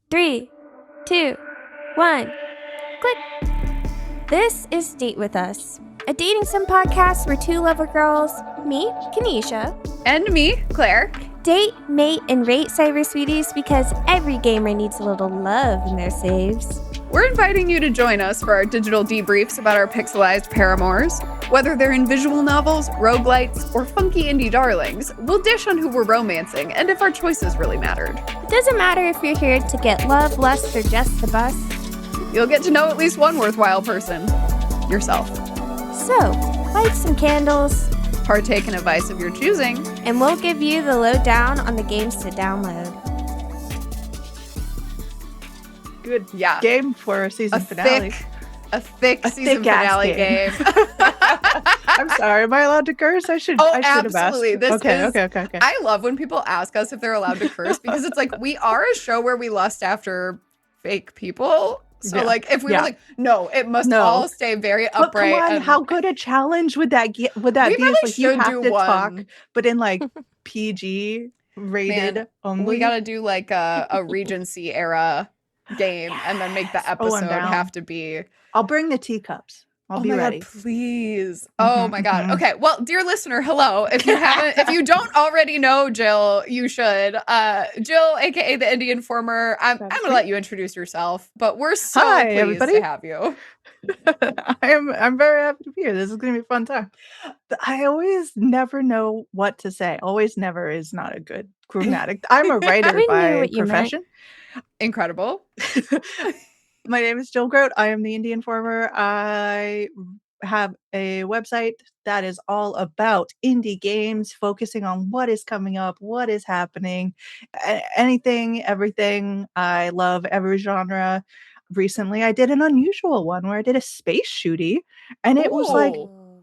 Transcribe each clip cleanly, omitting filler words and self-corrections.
3, 2, 1, click. This is Date With Us, a dating sim podcast where two lover girls, me, Kanisha, and me, Claire, date, mate, and rate cyber sweeties because every gamer needs a little love in their saves. We're inviting you to join us for our digital debriefs about our pixelized paramours. Whether they're in visual novels, roguelites, or funky indie darlings, we'll dish on who we're romancing and if our choices really mattered. It doesn't matter if you're here to get love, lust, or just the bus. You'll get to know at least one worthwhile person. Yourself. So, light some candles, partake in a vice of your choosing, and we'll give you the lowdown on the games to download. Good game for a season finale. A thick season finale game. I'm sorry, am I allowed to curse? I should have asked. Absolutely. Okay. I love when people ask us if they're allowed to curse because it's like we are a show where we lust after fake people. So like if we were like, no, it must all stay very upright. But come on, how good a challenge would that be? Would that be? Really like you have to talk, but in like PG rated only. We gotta do like a Regency era game and then make the episode have to be. I'll bring the teacups. I'll be ready. God, please. Oh my God. Okay. Well, dear listener, hello. If you don't already know Jill, you should. Jill, aka the Indian Former. I'm gonna let you introduce yourself, but we're so pleased everybody. to have you. I'm very happy to be here. This is gonna be a fun time. I always never know what to say. Always never is not a good grammatic. I'm a writer by profession. Incredible. My name is Jill Grodt. I am the Indian Former. I have a website that is all about indie games, focusing on what is coming up, what is happening, anything, everything. I love every genre. Recently, I did an unusual one where I did a space shooty, and it was like,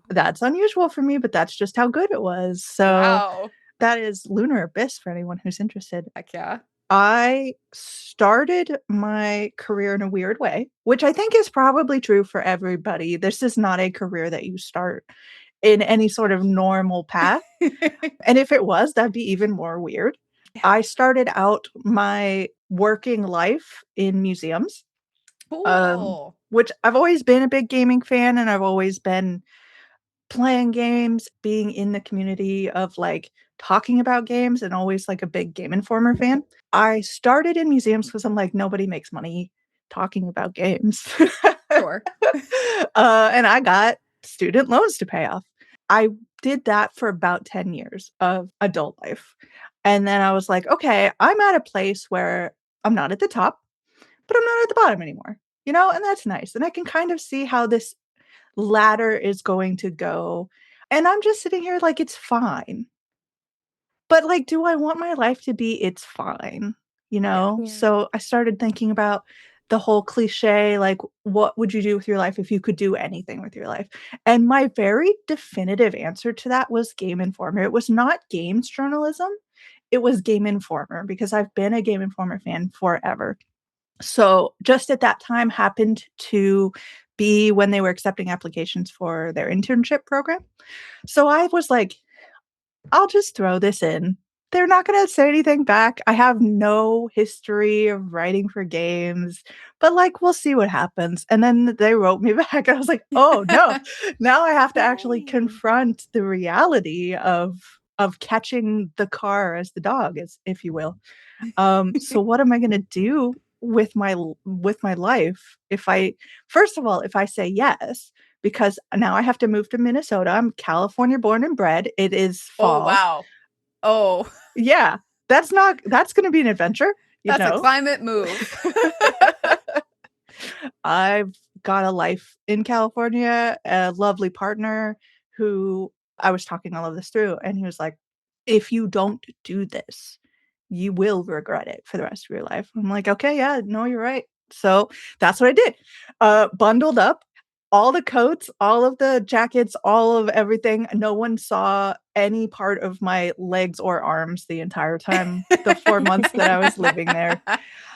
that's unusual for me, but that's just how good it was. So that is Lunar Abyss for anyone who's interested. Heck yeah. I started my career in a weird way, which I think is probably true for everybody. This is not a career that you start in any sort of normal path. And if it was, that'd be even more weird. Yeah. I started out my working life in museums, which I've always been a big gaming fan, and I've always been playing games, being in the community of like talking about games, and always like a big Game Informer fan. I started in museums because I'm like, nobody makes money talking about games. Sure. And I got student loans to pay off. I did that for about 10 years of adult life. And then I was like, okay, I'm at a place where I'm not at the top, but I'm not at the bottom anymore, and that's nice. And I can kind of see how this ladder is going to go. And I'm just sitting here like, it's fine. But like, do I want my life to be it's fine? Yeah. So I started thinking about the whole cliche, like, what would you do with your life if you could do anything with your life? And my very definitive answer to that was Game Informer. It was not games journalism. It was Game Informer, because I've been a Game Informer fan forever. So just at that time happened to be when they were accepting applications for their internship program. So I was like, I'll just throw this in. They're not going to say anything back. I have no history of writing for games, but like, we'll see what happens. And then they wrote me back. I was like, oh no, now I have to actually confront the reality of catching the car as the dog, if you will. So what am I going to do with my life if I say yes? Because now I have to move to Minnesota. I'm California born and bred. It is fall. Oh, wow. Oh. Yeah. That's going to be an adventure. That's a climate move. I've got a life in California, a lovely partner who I was talking all of this through. And he was like, if you don't do this, you will regret it for the rest of your life. I'm like, okay, yeah, no, you're right. So that's what I did. Bundled up. All the coats, all of the jackets, all of everything. No one saw any part of my legs or arms the entire time, the 4 months that I was living there.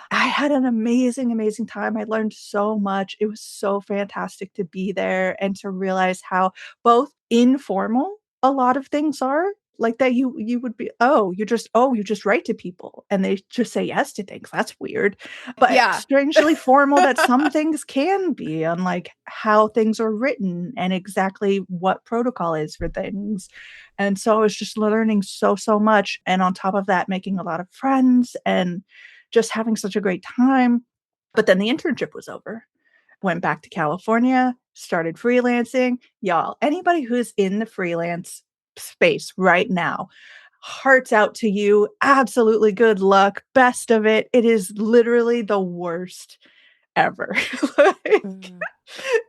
I had an amazing, amazing time. I learned so much. It was so fantastic to be there and to realize how both informal a lot of things are Like that you would be, you just write to people and they just say yes to things. That's weird. But Yeah. strangely formal that some things can be on like how things are written and exactly what protocol is for things. And so I was just learning so much. And on top of that, making a lot of friends and just having such a great time. But then the internship was over. Went back to California, started freelancing. Y'all, anybody who's in the freelance space right now, hearts out to you. Absolutely good luck. Best of it. It is literally the worst ever. Like,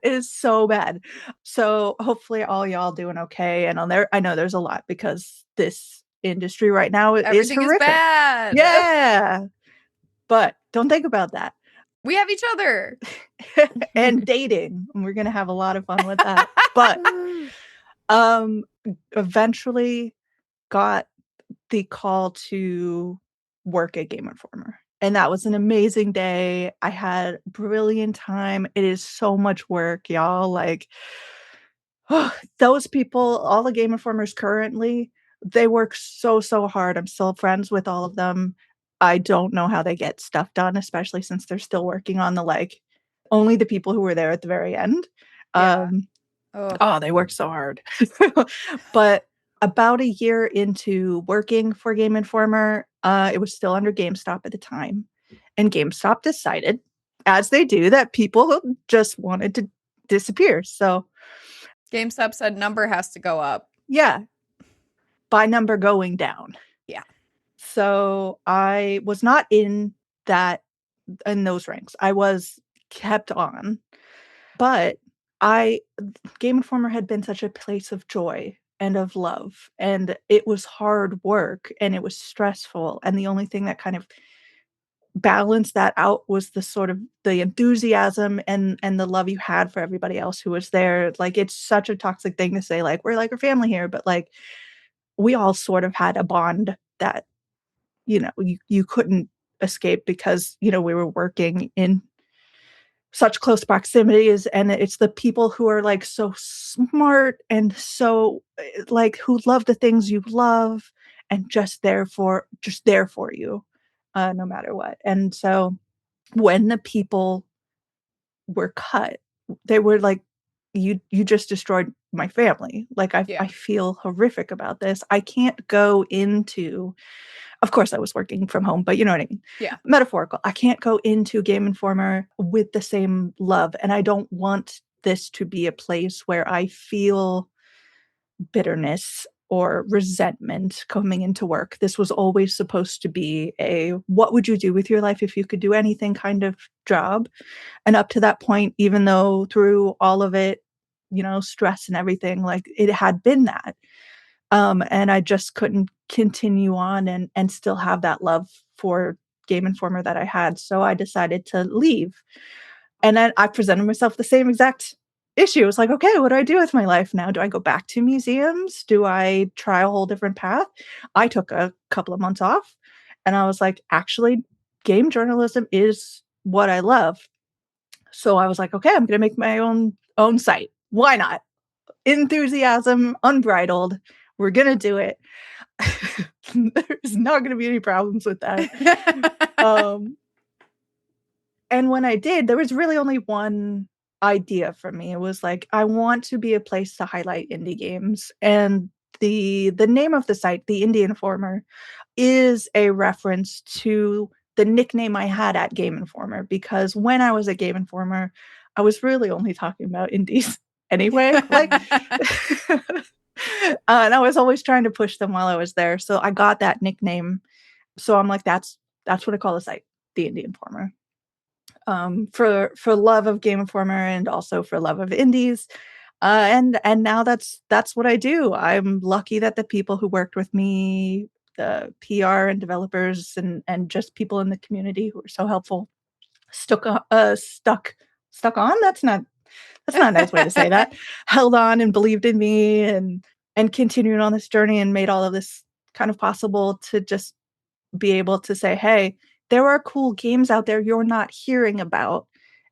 it is so bad. So hopefully all y'all doing okay. And on there, I know there's a lot because this industry right now is Everything horrific. is bad. Yeah. But don't think about that. We have each other. And dating. And we're gonna have a lot of fun with that. But eventually got the call to work at Game Informer. And that was an amazing day. I had a brilliant time. It is so much work, y'all. Like those people, all the Game Informers currently, they work so hard. I'm still friends with all of them. I don't know how they get stuff done, especially since they're still working on the like only the people who were there at the very end. Yeah. They work so hard. But about a year into working for Game Informer, it was still under GameStop at the time. And GameStop decided, as they do, that people just wanted to disappear. So GameStop said number has to go up. yeah, by number going down. Yeah. So I was not in those ranks. I was kept on. But Game Informer had been such a place of joy and of love, and it was hard work and it was stressful. And the only thing that kind of balanced that out was the sort of the enthusiasm and the love you had for everybody else who was there. Like, it's such a toxic thing to say, like, we're like a family here, but like we all sort of had a bond that, you couldn't escape because, we were working in such close proximities, and it's the people who are like so smart and so like who love the things you love and just there for you, no matter what. And so when the people were cut, they were like, you just destroyed my family. Like I feel horrific about this. I can't go into, of course I was working from home, but you know what I mean? Yeah. Metaphorical. I can't go into Game Informer with the same love. And I don't want this to be a place where I feel bitterness or resentment coming into work. This was always supposed to be a what would you do with your life if you could do anything kind of job. And up to that point, even though through all of it, stress and everything, like it had been that. And I just couldn't continue on and still have that love for Game Informer that I had. So I decided to leave. And then I presented myself the same exact issue. It was like, okay, what do I do with my life now? Do I go back to museums? Do I try a whole different path? I took a couple of months off and I was like, actually, game journalism is what I love. So I was like, okay, I'm going to make my own site. Why not? Enthusiasm unbridled. We're going to do it. There's not going to be any problems with that. And when I did, there was really only one idea for me. It was like, I want to be a place to highlight indie games. And the name of the site, the Indie Informer, is a reference to the nickname I had at Game Informer, because when I was at Game Informer, I was really only talking about indies anyway. Like, and I was always trying to push them while I was there. So I got that nickname. So I'm like, that's what I call the site, the Indie Informer. For love of Game Informer and also for love of indies. And now that's what I do. I'm lucky that the people who worked with me, the PR and developers and just people in the community who were so helpful, stuck on. That's not a nice way to say that. Held on and believed in me and continued on this journey and made all of this kind of possible to just be able to say, hey, there are cool games out there you're not hearing about,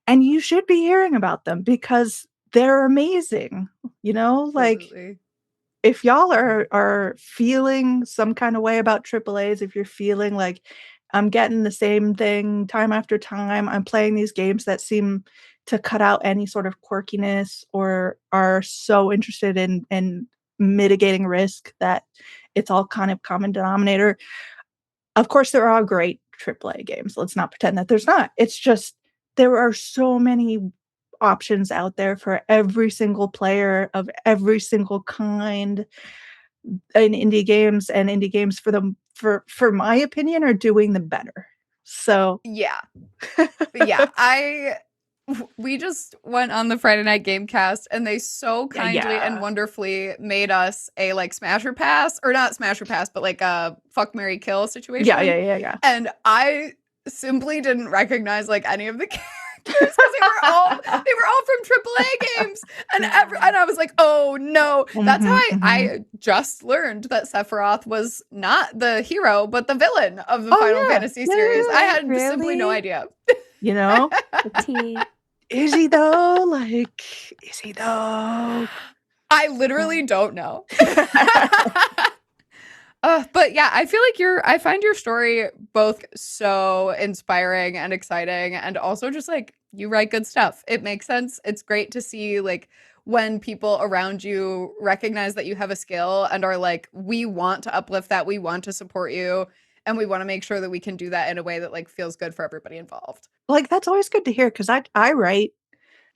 and you should be hearing about them because they're amazing. Like, Absolutely. if y'all are feeling some kind of way about AAAs, if you're feeling like I'm getting the same thing time after time, I'm playing these games that seem to cut out any sort of quirkiness or are so interested in mitigating risk that it's all kind of common denominator. Of course, there are great AAA games. Let's not pretend that there's not. It's just there are so many options out there for every single player of every single kind in indie games, and indie games for my opinion are doing them better. So yeah. We just went on the Friday Night Gamecast and they so kindly and wonderfully made us a like Smasher Pass, or not Smasher Pass, but like a Fuck, Marry, Kill situation. Yeah. And I simply didn't recognize like any of the characters because they were all from AAA games, and I was like, oh no. That's how I just learned that Sephiroth was not the hero but the villain of the Final Fantasy series. I had simply no idea. You know, Tea. is he though? Like, is he though? I literally don't know. But yeah, I feel like I find your story both so inspiring and exciting, and also just like you write good stuff. It makes sense. It's great to see like when people around you recognize that you have a skill and are like, we want to uplift that, we want to support you, and we want to make sure that we can do that in a way that like feels good for everybody involved. Like, that's always good to hear, because I write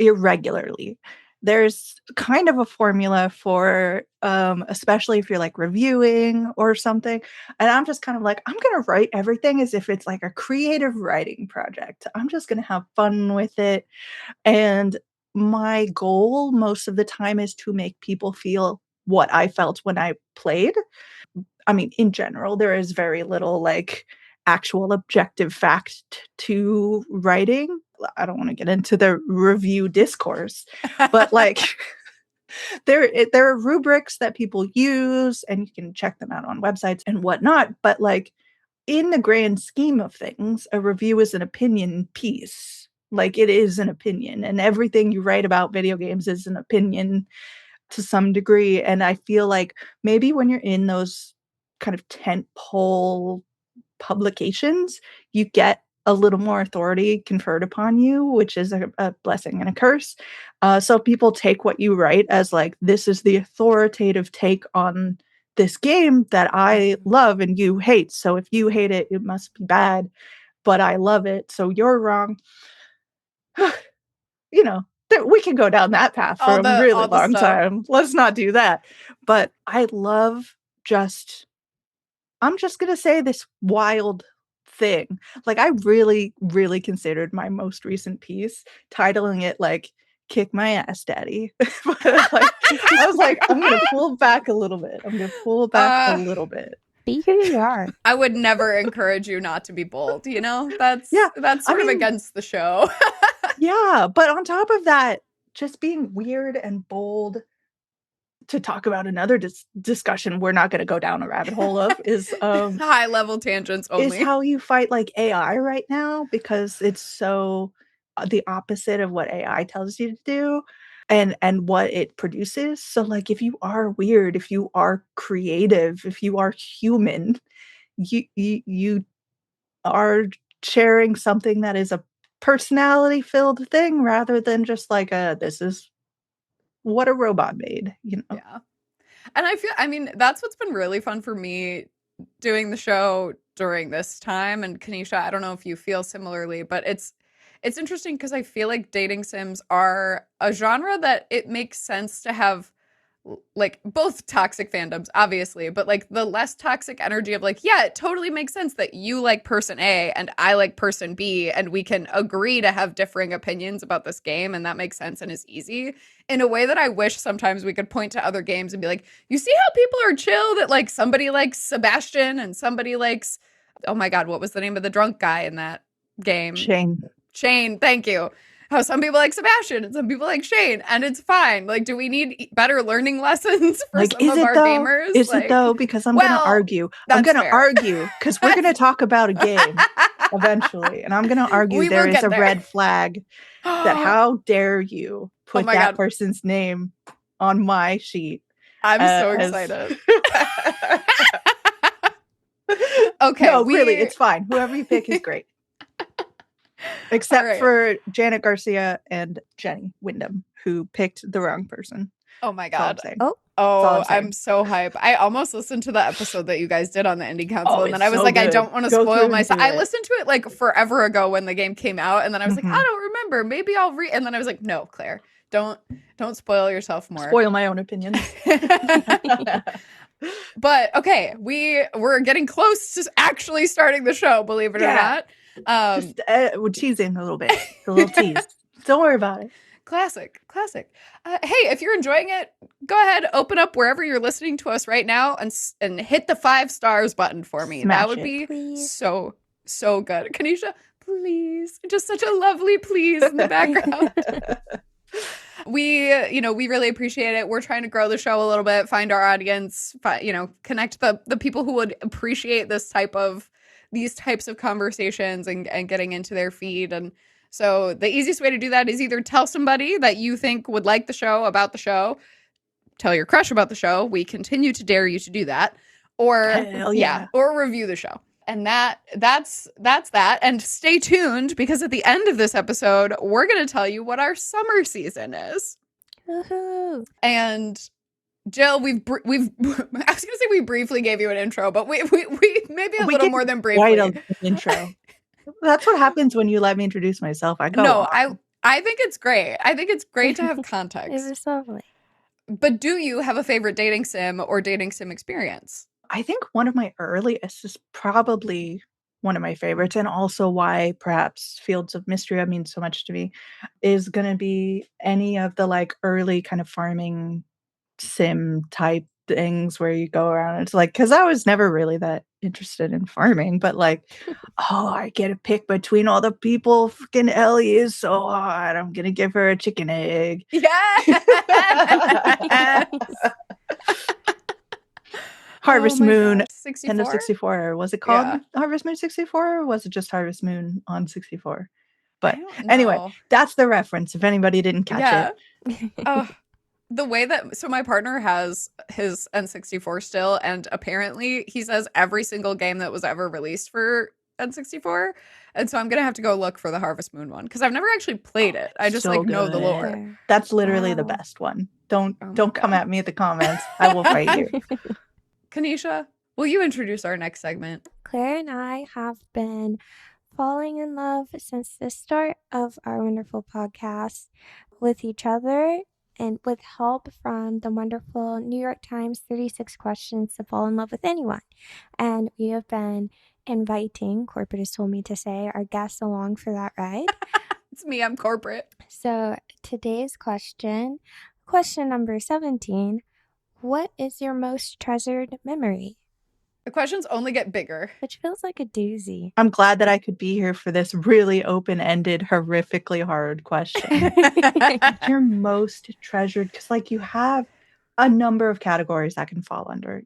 irregularly. There's kind of a formula for especially if you're like reviewing or something, and I'm just kind of like, I'm gonna write everything as if it's like a creative writing project. I'm just gonna have fun with it, and my goal most of the time is to make people feel what I felt when I played. I mean, in general, there is very little like actual objective fact to writing. I don't want to get into the review discourse, but like there are rubrics that people use, and you can check them out on websites and whatnot. But like in the grand scheme of things, a review is an opinion piece. Like, it is an opinion, and everything you write about video games is an opinion to some degree. And I feel like maybe when you're in those kind of tentpole publications, you get a little more authority conferred upon you, which is a blessing and a curse. So people take what you write as like, this is the authoritative take on this game that I love and you hate. So if you hate it, it must be bad, but I love it, so you're wrong. You know, we can go down that path for a really long time. Let's not do that. But I love I'm just going to say this wild thing. Like, I really, really considered my most recent piece titling it like "Kick My Ass, Daddy." But like, I was like, I'm going to pull back a little bit. Be who you are. I would never encourage you not to be bold, you know? That's sort of against the show. Yeah, but on top of that, just being weird and bold, to talk about another discussion we're not going to go down a rabbit hole of, is high level tangents only. Is how you fight like AI right now, because it's so the opposite of what AI tells you to do and what it produces. So like, if you are weird, if you are creative, if you are human, you are sharing something that is a personality filled thing, rather than just like this is what a robot made, you know? Yeah. And I mean, that's what's been really fun for me doing the show during this time. And Kanisha, I don't know if you feel similarly, but it's interesting because I feel like dating sims are a genre that it makes sense to have like both toxic fandoms, obviously, but like the less toxic energy of like, yeah, it totally makes sense that you like person A and I like person B, and we can agree to have differing opinions about this game, and that makes sense and is easy, in a way that I wish sometimes we could point to other games and be like, you see how people are chill, that like somebody likes Sebastian and somebody likes, oh my god, what was the name of the drunk guy in that game? Shane, thank you. How some people like Sebastian and some people like Shane, and it's fine. Like, do we need better learning lessons for like, some of our gamers? Is it though? Because I'm going to argue. I'm going to argue because we're going to talk about a game eventually, and I'm going to argue there is a red flag that how dare you put that person's name on my sheet I'm so excited. Okay. No, really, it's fine. Whoever you pick is great. Except for Janet Garcia and Jenny Wyndham, who picked the wrong person. Oh my God. Oh, I'm so hype. I almost listened to the episode that you guys did on the Indie Council. And then I was so like, good. I don't want to spoil myself. I listened to it like forever ago when the game came out. And then I was like, I don't remember. Maybe I'll read. And then I was like, no, Claire, don't spoil yourself more. Spoil my own opinions. But okay, we're getting close to actually starting the show, believe it or not. We're teasing a little bit. A little tease. Don't worry about it. Classic. Hey, if you're enjoying it, go ahead, open up wherever you're listening to us right now and hit the 5 stars button for me. Smash that would be so good. Kanisha, please. Just such a lovely please in the background. We really appreciate it. We're trying to grow the show a little bit, find our audience, connect the people who would appreciate these types of conversations and getting into their feed. And so the easiest way to do that is either tell somebody that you think would like the show about the show, tell your crush about the show. We continue to dare you to do that, or or review the show. And that's that. And stay tuned, because at the end of this episode, we're going to tell you what our summer season is. Woohoo. And Jill, we've I was going to say we briefly gave you an intro, but we maybe a little more than briefly. Quite an intro. That's what happens when you let me introduce myself. I think it's great. I think it's great to have context. It was lovely. But do you have a favorite dating sim or dating sim experience? I think one of my earliest is probably one of my favorites, and also why perhaps Fields of Mistria means so much to me, is going to be any of the like early kind of farming sim type things where you go around. It's like, because I was never really that interested in farming, but like, I get to pick between all the people. Freaking Ellie is so hot. I'm going to give her a chicken egg. Yeah. Harvest Moon, 64? Nintendo 64. Was it called Harvest Moon 64, or was it just Harvest Moon on 64? But anyway, that's the reference if anybody didn't catch it. The way that, so my partner has his N64 still, and apparently he says every single game that was ever released for N64. And so I'm going to have to go look for the Harvest Moon one, because I've never actually played it. I just know the lore. That's literally the best one. Don't come at me in the comments. I will fight you. Kanisha, will you introduce our next segment? Claire and I have been falling in love since the start of our wonderful podcast with each other, and with help from the wonderful New York Times 36 Questions to Fall in Love with Anyone. And we have been inviting, corporate has told me to say, our guests along for that ride. It's me, I'm corporate. So today's question number 17, what is your most treasured memory? The questions only get bigger. Which feels like a doozy. I'm glad that I could be here for this really open-ended, horrifically hard question. Your most treasured, because like you have a number of categories that can fall under,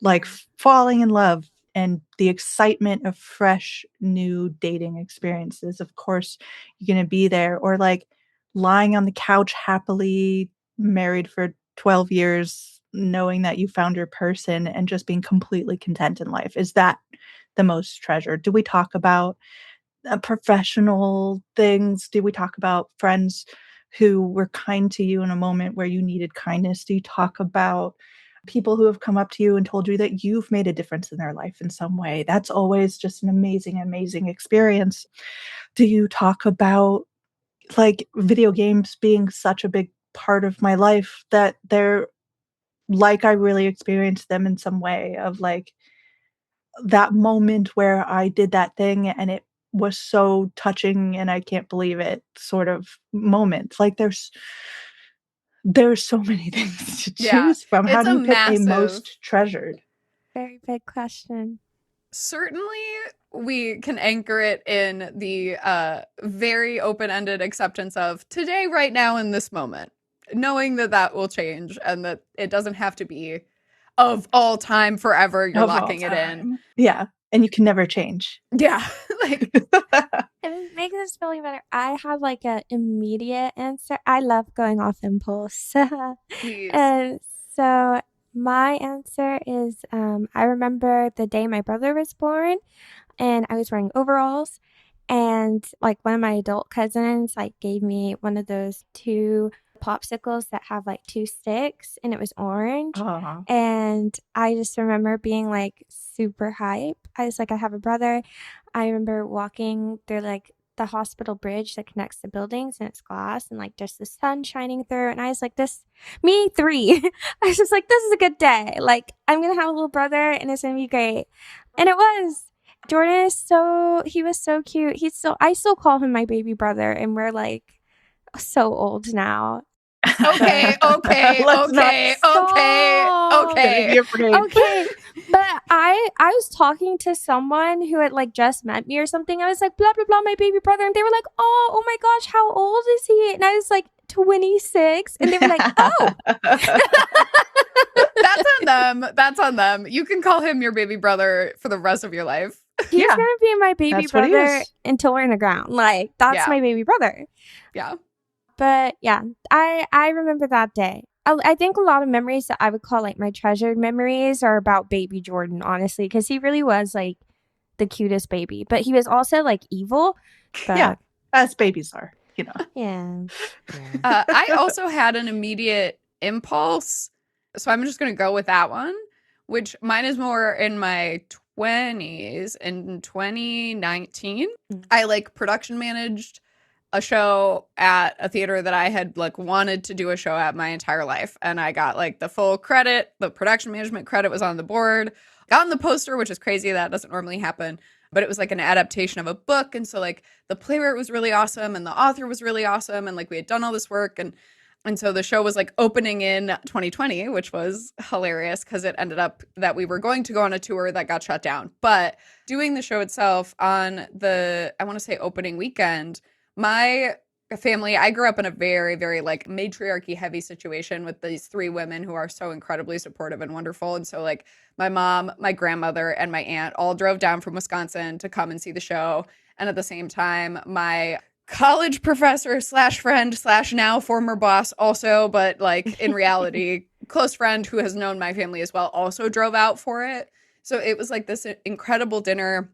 like falling in love and the excitement of fresh new dating experiences. Of course, you're going to be there. Or like lying on the couch happily married for 12 years, knowing that you found your person and just being completely content in life. Is that the most treasured? Do we talk about professional things? Do we talk about friends who were kind to you in a moment where you needed kindness? Do you talk about people who have come up to you and told you that you've made a difference in their life in some way? That's always just an amazing, amazing experience. Do you talk about like video games being such a big part of my life that they're like I really experienced them in some way, of like that moment where I did that thing and it was so touching and I can't believe it sort of moment. Like there's so many things to choose from. How do you pick a most treasured? Very big question. Certainly we can anchor it in the very open-ended acceptance of today, right now, in this moment. Knowing that will change and that it doesn't have to be of all time forever. You're locking it in. Yeah. And you can never change. Yeah. Like it makes us feel better. I have like an immediate answer. I love going off impulse. Please. And So my answer is I remember the day my brother was born, and I was wearing overalls, and like one of my adult cousins like gave me one of those two popsicles that have like two sticks, and it was orange. Aw. And I just remember being like super hype. I was like, I have a brother. I remember walking through like the hospital bridge that connects the buildings, and it's glass, and like just the sun shining through. And I was like, this, me three. I was just like, this is a good day. Like, I'm going to have a little brother, and it's going to be great. And it was. Jordan is he was so cute. I still call him my baby brother, and we're like so old now. Okay. Let's not Okay. be afraid. Okay. But I was talking to someone who had like just met me or something. I was like, blah, blah, blah, my baby brother. And they were like, oh my gosh, how old is he? And I was like, 26. And they were like, oh. That's on them. You can call him your baby brother for the rest of your life. He's going to be my baby That's what he brother is. until we're in the ground. Like, that's my baby brother. Yeah. But yeah, I remember that day. I think a lot of memories that I would call like my treasured memories are about baby Jordan, honestly, because he really was like the cutest baby. But he was also like evil. But... Yeah, as babies are, you know. Yeah. I also had an immediate impulse. So I'm just going to go with that one, which mine is more in my 20s. In 2019, I like production managed a show at a theater that I had like wanted to do a show at my entire life. And I got like the full credit, the production management credit was on the board, got on the poster, which is crazy. That doesn't normally happen, but it was like an adaptation of a book. And so like the playwright was really awesome and the author was really awesome. And like we had done all this work. And so the show was like opening in 2020, which was hilarious because it ended up that we were going to go on a tour that got shut down. But doing the show itself on the, I want to say opening weekend, my family, I grew up in a very, very like matriarchy heavy situation with these three women who are so incredibly supportive and wonderful. And so like my mom, my grandmother, and my aunt all drove down from Wisconsin to come and see the show. And at the same time, my college professor / friend / now former boss also, but like in reality, close friend who has known my family as well also drove out for it. So it was like this incredible dinner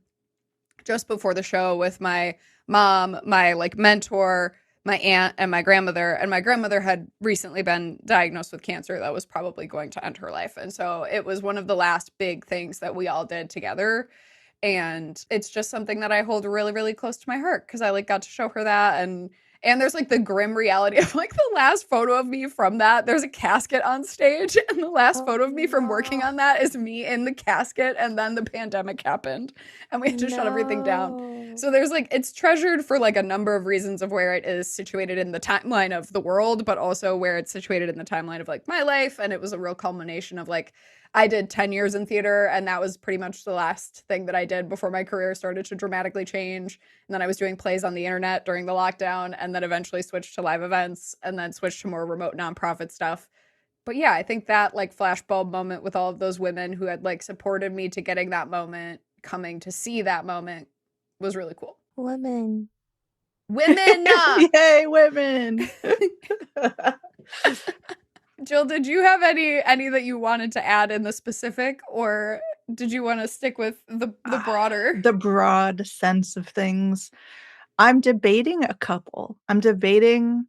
just before the show with my mom, my like mentor, my aunt, and my grandmother. And my grandmother had recently been diagnosed with cancer that was probably going to end her life. And so it was one of the last big things that we all did together. And it's just something that I hold really, really close to my heart because I like got to show her that. And there's like the grim reality of like the last photo of me from that. There's a casket on stage, and the last photo of me from working on that is me in the casket. And then the pandemic happened and we had to shut everything down. So there's like, it's treasured for like a number of reasons of where it is situated in the timeline of the world, but also where it's situated in the timeline of like my life. And it was a real culmination of like, I did 10 years in theater, and that was pretty much the last thing that I did before my career started to dramatically change. And then I was doing plays on the internet during the lockdown, and then eventually switched to live events, and then switched to more remote nonprofit stuff. But yeah, I think that like flashbulb moment with all of those women who had like supported me to getting that moment, coming to see that moment, was really cool. Women. Yay, women. Jill, did you have any that you wanted to add in the specific, or did you want to stick with the broader? The broad sense of things. I'm debating a couple. I'm debating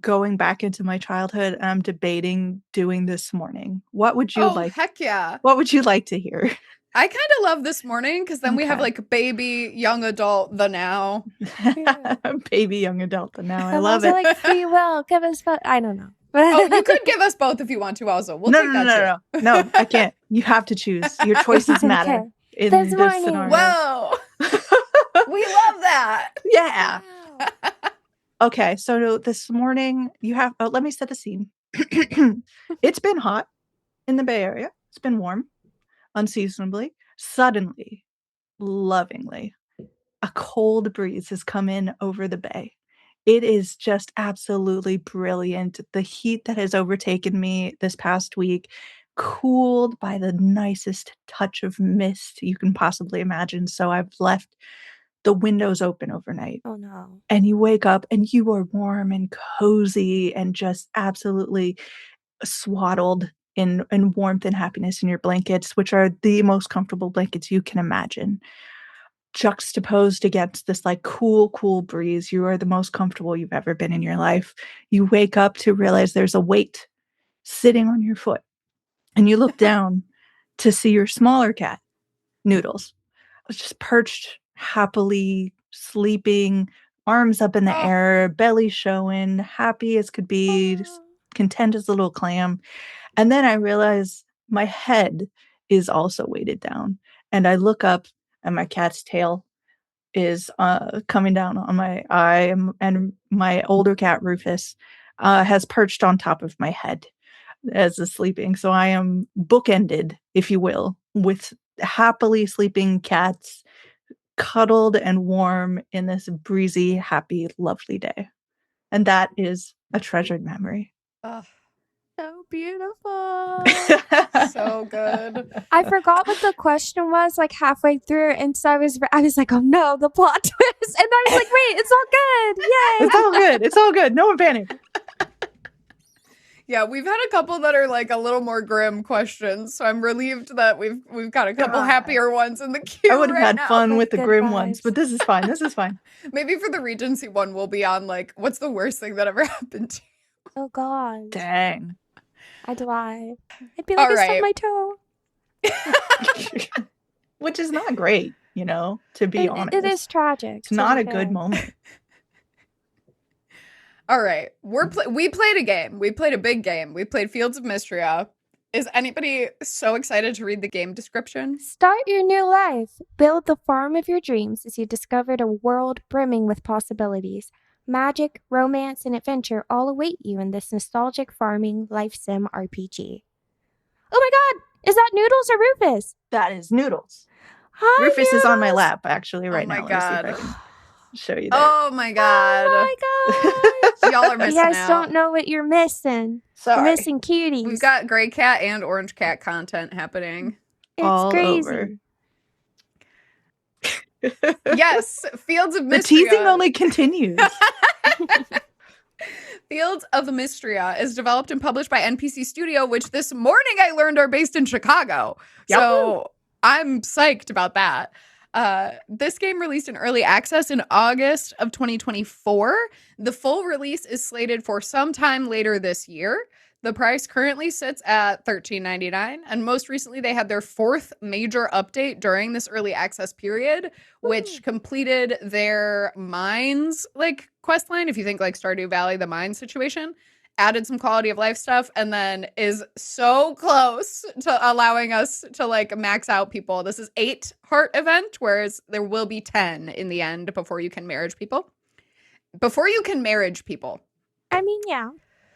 going back into my childhood, and I'm debating doing This Morning. What would you like? Heck yeah. What would you like to hear? I kind of love This Morning because then we have like baby, young adult, the now. Baby, young adult, the now. I love it. Like free will. Give us I don't know. Oh, you could give us both if you want to also. We'll take that too. No, I can't. You have to choose. Your choices matter in this scenario. Whoa. We love that. Yeah. Wow. Okay, so This Morning, you have, let me set the scene. It's been hot in the Bay Area. It's been warm, unseasonably. Suddenly, lovingly, a cold breeze has come in over the bay. It is just absolutely brilliant. The heat that has overtaken me this past week, cooled by the nicest touch of mist you can possibly imagine. So I've left the windows open overnight. Oh no. And you wake up and you are warm and cozy and just absolutely swaddled in warmth and happiness in your blankets, which are the most comfortable blankets you can imagine. Juxtaposed against this like cool breeze, you are the most comfortable you've ever been in your life. You wake up to realize there's a weight sitting on your foot, and you look down to see your smaller cat, Noodles, just perched happily, sleeping, arms up in the air, belly showing, happy as could be, content as a little clam. And then I realize my head is also weighted down, and I look up, and my cat's tail is coming down on my eye, and my older cat, Rufus, has perched on top of my head as is sleeping. So I am bookended, if you will, with happily sleeping cats, cuddled and warm in this breezy, happy, lovely day. And that is a treasured memory. So beautiful. So good. I forgot what the question was like halfway through, and so I was like, oh no, the plot twist. And I was like, wait, it's all good. Yay. It's all good. It's all good. No one panic. Yeah, we've had a couple that are like a little more grim questions, so I'm relieved that we've got a couple happier ones in the queue. I would have had fun with the grim vibes. ones, but this is fine. This is fine. Maybe for the Regency one, we'll be on like, what's the worst thing that ever happened to you? Oh God. Dang. I'd lie. I'd be like, I stubbed my toe. Which is not great, you know, to be honest. It is tragic. It's not a good moment. All right. We played a game. We played a big game. We played Fields of Mistria. Is anybody so excited to read the game description? Start your new life. Build the farm of your dreams as you discovered a world brimming with possibilities. Magic, romance, and adventure all await you in this nostalgic farming life sim RPG. Oh my God! Is that Noodles or Rufus? That is Noodles. Hi, Rufus Noodles. is on my lap actually right now. Oh my God. Let me see if I can show you that. Oh my God. Oh my God. Y'all are missing You guys out. don't know what you're missing. Sorry. You're missing cuties. We've got gray cat and orange cat content happening. It's all crazy. over. Yes, Fields of Mistria. The teasing only continues. Fields of Mistria is developed and published by NPC Studio, which this morning I learned are based in Chicago. Yep. So I'm psyched about that. This game released in early access in August of 2024. The full release is slated for sometime later this year. The price currently sits at $13.99, and most recently they had their fourth major update during this early access period, which completed their mines like quest line. If you think like Stardew Valley, the mine situation, added some quality of life stuff, and then is so close to allowing us to like max out people. This is 8 heart event, whereas there will be 10 in the end before you can marriage people. I mean, yeah.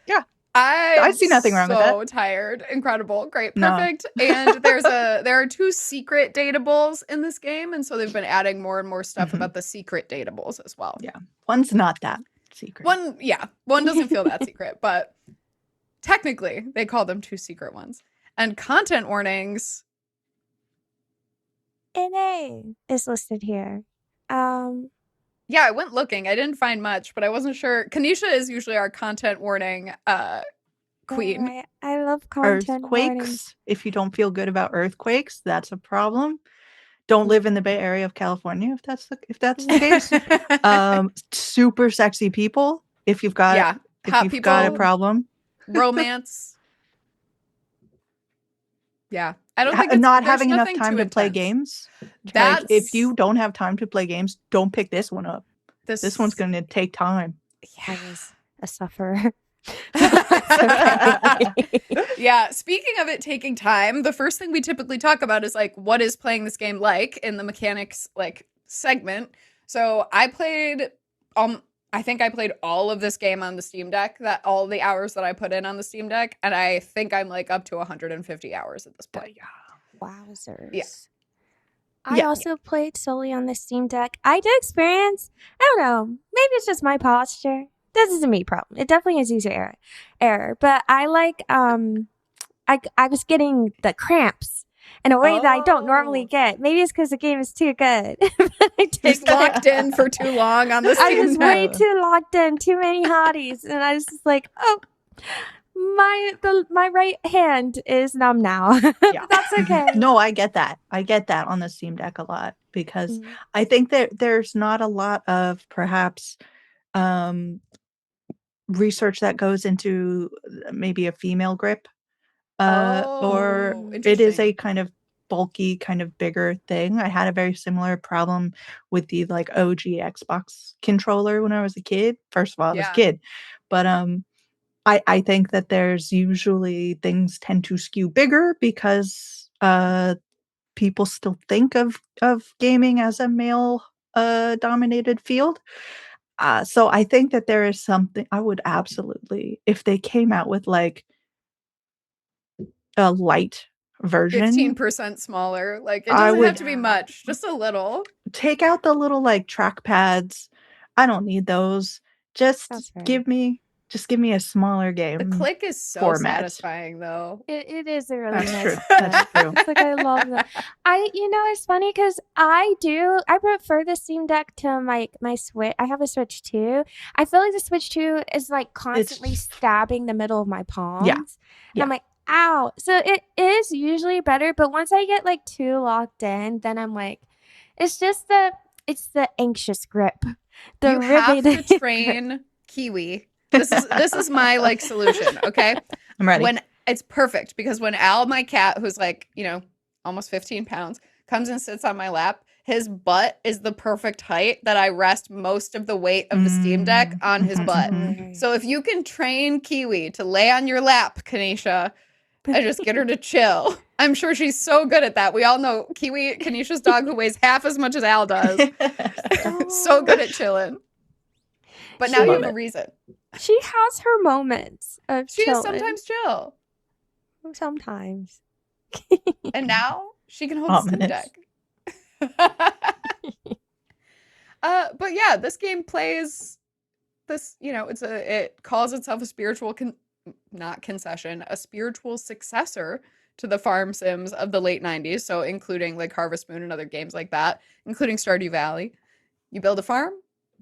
Yeah. I see nothing wrong with that. So tired. Incredible. Great. Perfect. No. And there are 2 secret datables in this game. And so they've been adding more and more stuff about the secret datables as well. Yeah. One's not that secret. One doesn't feel that secret, but technically they call them 2 secret ones. And content warnings. NA is listed here. Yeah, I went looking. I didn't find much, but I wasn't sure. Kanisha is usually our content warning queen. I love content earthquakes. warnings. If you don't feel good about earthquakes, that's a problem. Don't live in the Bay Area of California if that's the case. Super sexy people. If you've got got a problem. Romance. Yeah. I don't think not having enough time to play games. That's... Like, if you don't have time to play games, don't pick this one up. This one's going to take time. Yeah. I was a sufferer. Yeah. Speaking of it taking time, the first thing we typically talk about is like, what is playing this game like in the mechanics like segment. So I played, I think I played all of this game on the Steam Deck, all the hours that I put in on the Steam Deck. And I think I'm like up to 150 hours at this point. Wowzers. Yeah. I also played solely on the Steam Deck. I did experience, I don't know, maybe it's just my posture. This is a me problem. It definitely is user error. But I like, I was getting the cramps in a way that I don't normally get. Maybe it's because the game is too good. Just locked in for too long on the Steam Deck. I was way too locked in, too many hotties. And I was just like, oh, my right hand is numb now. Yeah. But that's okay. No, I get that. I get that on the Steam Deck a lot because I think that there's not a lot of perhaps research that goes into maybe a female grip. Or it is a kind of bulky, kind of bigger thing. I had a very similar problem with the like OG Xbox controller when I was a kid. First of all, I was a kid. But I think that there's usually things tend to skew bigger because people still think of gaming as a male dominated field. So I think that there is something I would absolutely, if they came out with like a light version, 15% smaller. Like it doesn't have to be much, just a little. Take out the little like track pads. I don't need those. Just give me a smaller game. The click is so satisfying, though. It is a really nice click. That's true. It's like I love that. It's funny because I prefer the Steam Deck to my Switch. I have a Switch 2. I feel like the Switch 2 is like constantly stabbing the middle of my palms. Yeah. And I'm like, ow. So it is usually better, but once I get like too locked in, then I'm like, it's the anxious grip. You have to train Kiwi. This is my like solution, okay? I'm ready. It's perfect because when Al, my cat, who's like, almost 15 pounds, comes and sits on my lap, his butt is the perfect height that I rest most of the weight of the Steam Deck on his butt. So if you can train Kiwi to lay on your lap, Kanisha, and just get her to chill. I'm sure she's so good at that. We all know Kiwi, Kanisha's dog, who weighs half as much as Al does. So good at chilling. But now you have a reason. She has her moments of She chilling. is sometimes chill. Sometimes. And now she can hold the Steam Deck. But yeah, this game plays this, it calls itself a spiritual a spiritual successor to the farm sims of the late 90s, so including like Harvest Moon and other games like that, including Stardew Valley. You build a farm,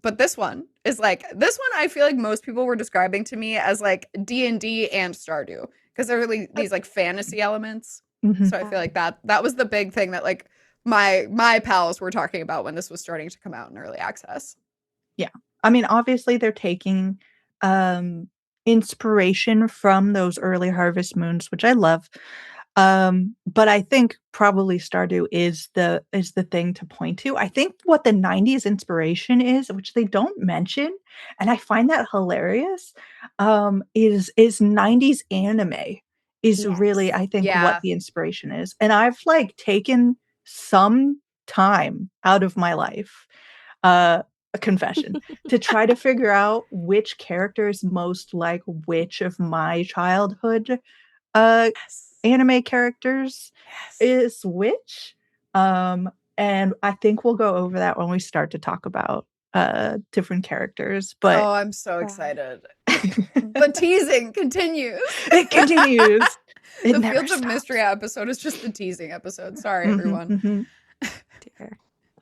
but this one I feel like most people were describing to me as like D&D and Stardew because they're really these like fantasy elements. So I feel like that was the big thing that like my pals were talking about when this was starting to come out in early access. Yeah. I mean, obviously they're taking inspiration from those early Harvest Moons, which I love. But I think probably Stardew is the thing to point to. I think what the 90s inspiration is, which they don't mention, and I find that hilarious, is 90s anime is really, I think, what the inspiration is. And I've like taken some time out of my life, a confession, to try to figure out which character is most like which of my childhood anime characters is which. And I think we'll go over that when we start to talk about different characters. But I'm so excited. The teasing continues. It continues. The Fields of Mistria episode is just the teasing episode. Sorry, everyone.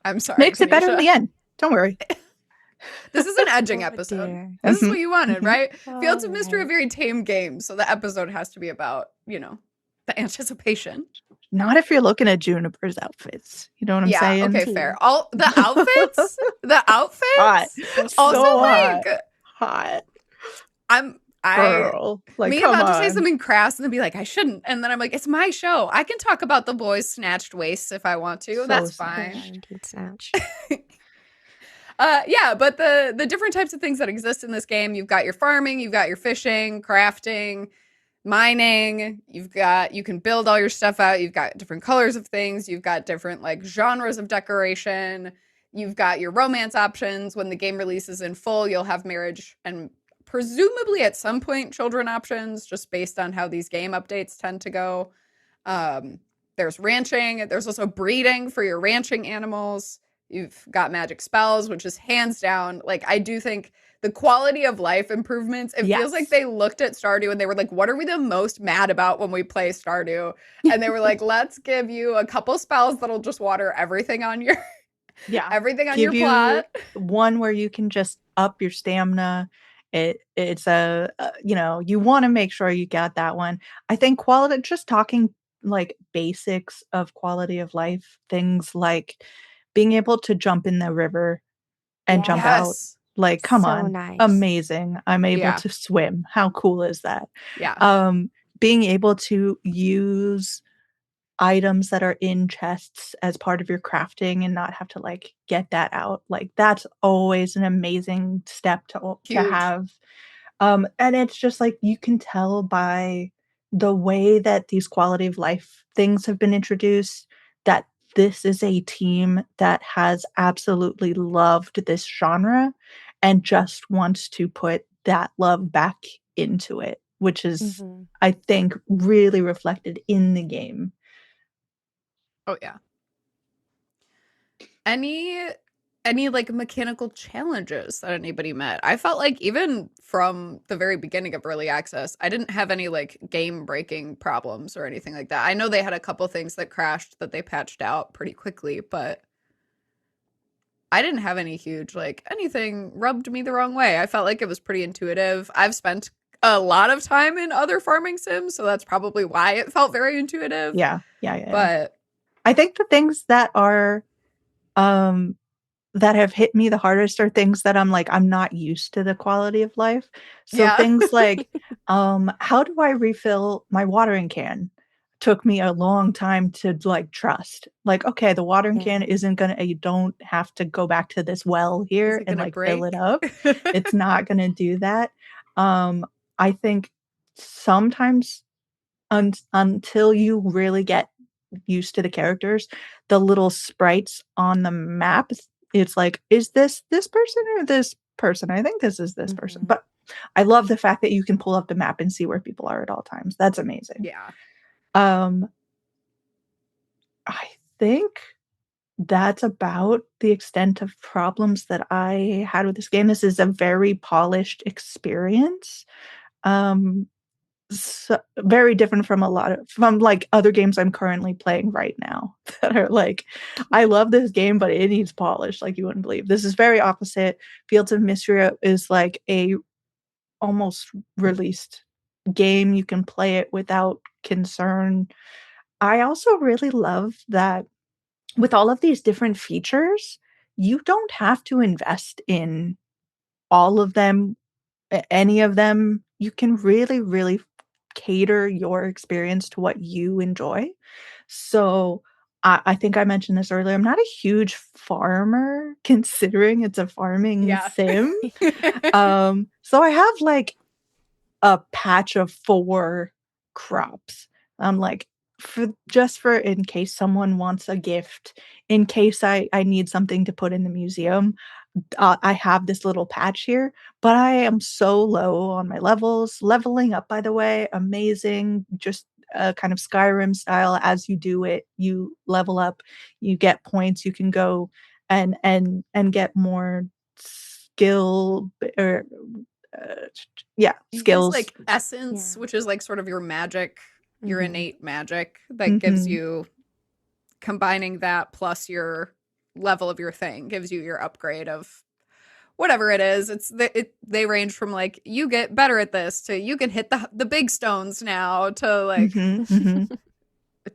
I'm sorry. Makes it better in the end. Don't worry. This is an edging episode. This is what you wanted, right? Fields of Mistria, a very tame game, so the episode has to be about, the anticipation. Not if you're looking at Juniper's outfits. You know what I'm saying? Okay, fair. All the outfits, hot. Also, so like hot. Girl, like, me about to say something crass and then be like, I shouldn't, and then I'm like, it's my show. I can talk about the boys' snatched waists if I want to. That's fine. Snatch. But the different types of things that exist in this game, you've got your farming, you've got your fishing, crafting, mining, you can build all your stuff out, you've got different colors of things, you've got different like genres of decoration, you've got your romance options. When the game releases in full, you'll have marriage and presumably at some point children options, just based on how these game updates tend to go. There's ranching, there's also breeding for your ranching animals. You've got magic spells, which is hands down, like, I do think the quality of life improvements, it feels like they looked at Stardew and they were like, what are we the most mad about when we play Stardew? And they were like, let's give you a couple spells that'll just water everything on your everything on your plot. One where you can just up your stamina It's you want to make sure you got that one. I think quality, just talking like basics of quality of life, things like being able to jump in the river and jump out. Yes. Like, come So on, nice. amazing. I'm able Yeah. to swim. How cool is that? Yeah. Being able to use items that are in chests as part of your crafting and not have to like get that out. Like that's always an amazing step to Huge. have. And it's just like you can tell by the way that these quality of life things have been introduced that this is a team that has absolutely loved this genre and just wants to put that love back into it, which is, I think, really reflected in the game. Oh yeah. Any like mechanical challenges that anybody met? I felt like even from the very beginning of early access, I didn't have any like game breaking problems or anything like that. I know they had a couple things that crashed that they patched out pretty quickly, but I didn't have any huge like anything rubbed me the wrong way. I felt like it was pretty intuitive. I've spent a lot of time in other farming sims, so that's probably why it felt very intuitive. Yeah. But I think the things that are that have hit me the hardest are things that I'm like, I'm not used to the quality of life. So things like, how do I refill my watering can? Took me a long time to like trust. Like, okay, the watering can isn't gonna, you don't have to go back to this well here and like fill it up. It's not gonna do that. I think sometimes until you really get used to the characters, the little sprites on the map, it's like, is this person or this person? I think this is this person. But I love the fact that you can pull up the map and see where people are at all times. That's amazing. Yeah. I think that's about the extent of problems that I had with this game. This is a very polished experience. So very different from from like other games I'm currently playing right now that are like, I love this game, but it needs polish like you wouldn't believe. This is very opposite. Fields of Mistria is like a almost released game. You can play it without concern. I also really love that with all of these different features, you don't have to invest in all of them, any of them. You can really, really cater your experience to what you enjoy. So I think I mentioned this earlier. I'm not a huge farmer considering it's a farming sim. So I have like a patch of 4 crops. I'm like, for in case someone wants a gift, in case I need something to put in the museum, I have this little patch here, but I am so low on my levels. Leveling up, by the way, amazing. Just kind of Skyrim style. As you do it, you level up, you get points. You can go and get more skill or you skills. use like essence, which is like sort of your magic, your innate magic that gives you, combining that plus your level of your thing gives you your upgrade of whatever it is. They range from like, you get better at this to you can hit the big stones now to like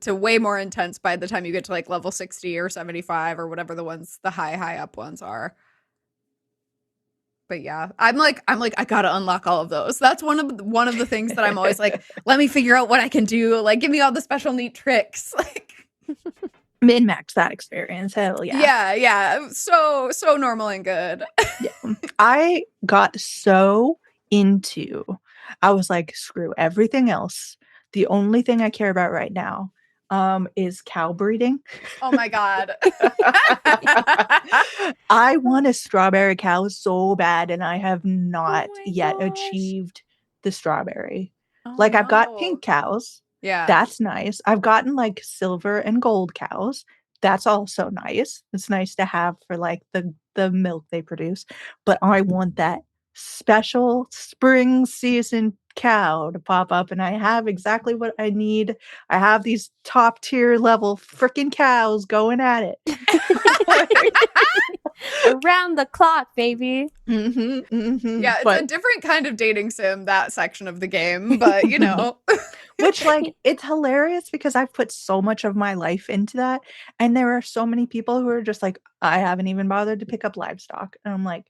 to way more intense by the time you get to like level 60 or 75 or whatever the high up ones are. But yeah, I'm like I gotta unlock all of those. That's one of the things that I'm always like, let me figure out what I can do. Like, give me all the special neat tricks. Like, min-max that experience. Hell yeah. Yeah. So normal and good. Yeah. I got so into, I was like, screw everything else. The only thing I care about right now is cow breeding. Oh my God. I want a strawberry cow so bad, and I have not yet achieved the strawberry. Like, I've got pink cows. Yeah. That's nice. I've gotten like silver and gold cows. That's also nice. It's nice to have for like the milk they produce. But I want that special spring season cow to pop up, and I have exactly what I need. I have these top tier level freaking cows going at it. Around the clock, baby. Yeah, it's a different kind of dating sim, that section of the game, but you know. Which, like, it's hilarious because I've put so much of my life into that, and there are so many people who are just like, I haven't even bothered to pick up livestock. And I'm like,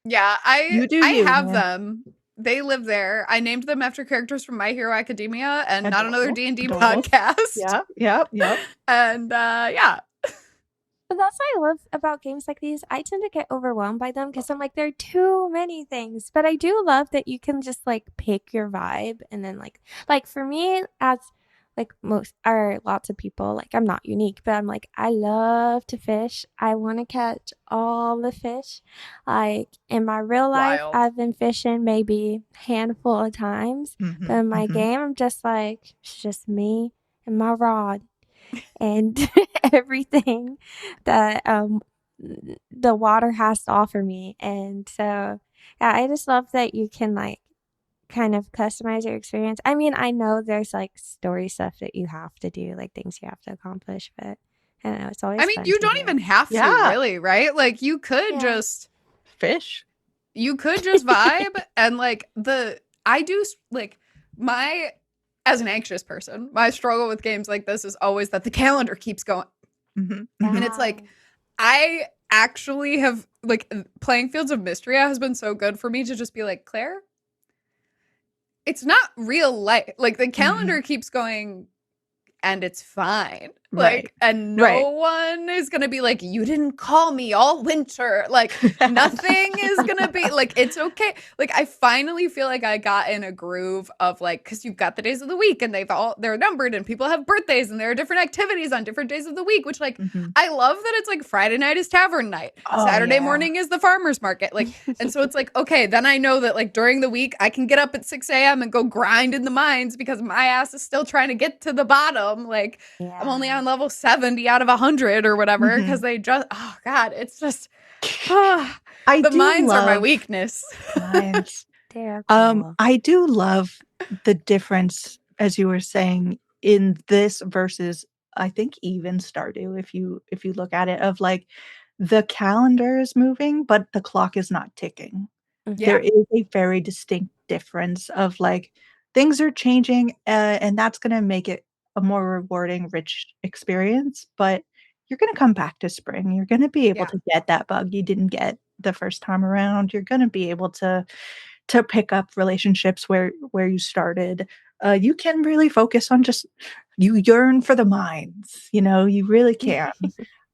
yeah, you do I you, have man. them. They live there. I named them after characters from My Hero Academia and Adorable. not another D&D podcast. Yep. And yeah. But that's what I love about games like these. I tend to get overwhelmed by them because I'm like, there are too many things. But I do love that you can just like pick your vibe and then like for me, as like most or lots of people, like I'm not unique, but I'm like, I love to fish. I want to catch all the fish. Like in my real life, Wild. I've been fishing maybe a handful of times. But in my game, I'm just like, it's just me and my rod. And everything that the water has to offer me. And so yeah, I just love that you can like kind of customize your experience. I mean, I know there's like story stuff that you have to do, like things you have to accomplish, but I don't know, it's always fun you to don't hear. even have to really, right? Like you could just fish. You could just vibe and like I do like my as an anxious person, my struggle with games like this is always that the calendar keeps going. And it's like, I actually have, like, playing Fields of Mistria has been so good for me to just be like, Claire, it's not real life. Like, the calendar keeps going and it's fine. Like, and no one is going to be like, you didn't call me all winter. Like, nothing is going to be like, it's okay. Like, I finally feel like I got in a groove of like, cause you've got the days of the week and they're numbered and people have birthdays and there are different activities on different days of the week, which like, I love that it's like Friday night is tavern night. Saturday morning is the farmer's market. Like, and so it's like, okay, then I know that like during the week I can get up at 6 a.m. and go grind in the mines because my ass is still trying to get to the bottom. Like, I'm only on level 70 out of 100 or whatever because they just it's just the mines are my weakness. Mines. They're cool. I do love the difference, as you were saying, in this versus I think even Stardew, if you look at it, of like the calendar is moving but the clock is not ticking. There is a very distinct difference of like things are changing and that's going to make it a more rewarding, rich experience, but you're going to come back to spring. You're going to be able to get that bug you didn't get the first time around. You're going to be able to pick up relationships where you started. You can really focus on just you yearn for the mines. You know, you really can.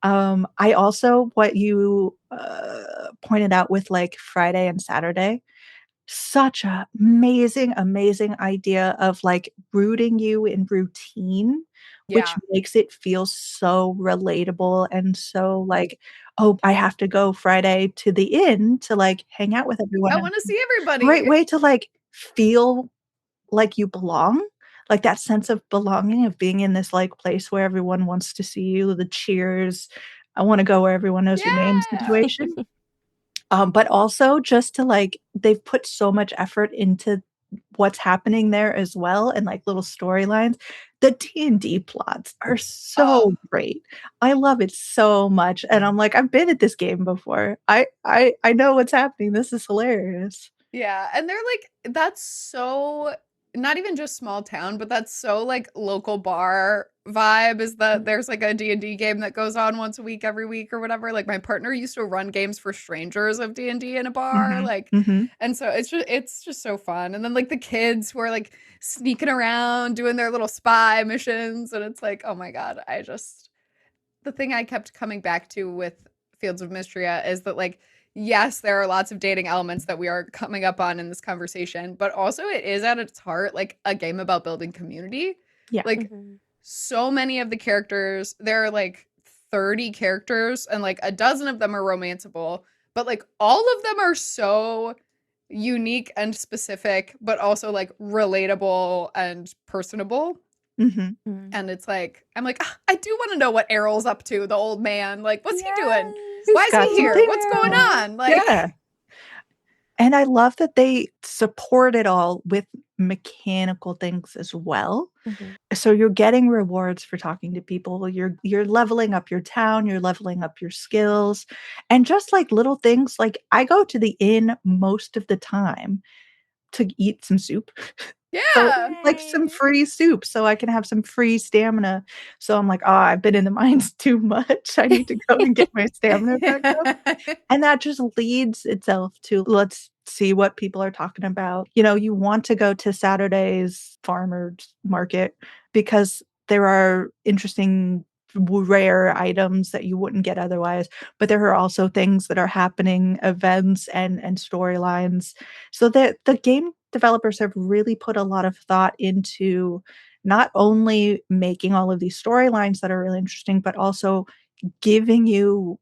I also what you pointed out with like Friday and Saturday. Such a amazing idea of like rooting you in routine, which makes it feel so relatable and so like, oh, I have to go Friday to the inn to like hang out with everyone. I want to see everybody. Great way to like feel like you belong, like that sense of belonging of being in this like place where everyone wants to see you, the cheers, I want to go where everyone knows your name situation. But also just to like, they've put so much effort into what's happening there as well and like little storylines. The D&D plots are so great. I love it so much. And I'm like, I've been at this game before. I know what's happening. This is hilarious. Yeah. And they're like, that's so not even just small town, but that's so like local bar vibe is that there's like a D&D game that goes on once a week, every week or whatever. Like my partner used to run games for strangers of D&D in a bar. Like, and so it's just so fun. And then like the kids who are like sneaking around doing their little spy missions. And it's like, oh my God, the thing I kept coming back to with Fields of Mistria is that like, yes, there are lots of dating elements that we are coming up on in this conversation, but also it is at its heart like a game about building community. Yeah. Like so many of the characters, there are like 30 characters and like a dozen of them are romanceable, but like all of them are so unique and specific, but also like relatable and personable. And it's like, I'm like, I do want to know what Errol's up to, the old man. Like, what's he doing? Why is he here? What's going on? Like, and I love that they support it all with mechanical things as well. So you're getting rewards for talking to people. You're leveling up your town, you're leveling up your skills. And just like little things, like I go to the inn most of the time to eat some soup. So, Yeah. like some free soup so I can have some free stamina. So I'm like, "Oh, I've been in the mines too much. I need to go and get my stamina back up." And that just leads itself to, let's see what people are talking about. You know, you want to go to Saturday's farmer's market because there are interesting rare items that you wouldn't get otherwise, but there are also things that are happening, events and storylines. So the game developers have really put a lot of thought into not only making all of these storylines that are really interesting, but also giving you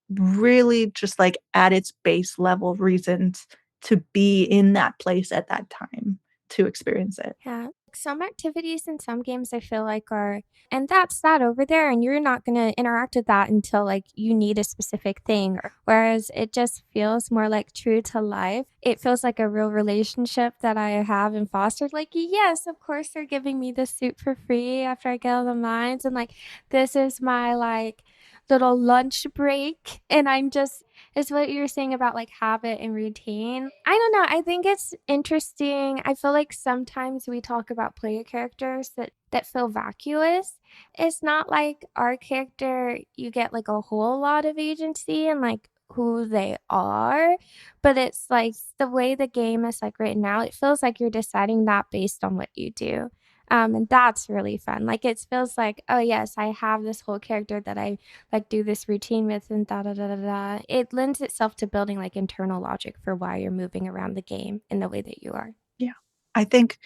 really just like at its base level reasons to be in that place at that time to experience it. Yeah. Some activities in some games I feel like are, and that's that over there, and you're not going to interact with that until like you need a specific thing. Whereas it just feels more like true to life. It feels like a real relationship that I have and fostered. Like, yes, of course, they're giving me the soup for free after I get all the mines. And like, this is my like little lunch break. And I'm just, is what you're saying about like habit and routine. I don't know. I think it's interesting. I feel like sometimes we talk about player characters that feel vacuous. It's not like our character, you get like a whole lot of agency and like who they are, but it's like the way the game is like written out, it feels like you're deciding that based on what you do. And that's really fun. Like it feels like, oh yes, I have this whole character that I like do this routine with and da da da da da. It lends itself to building like internal logic for why you're moving around the game in the way that you are. Yeah. I think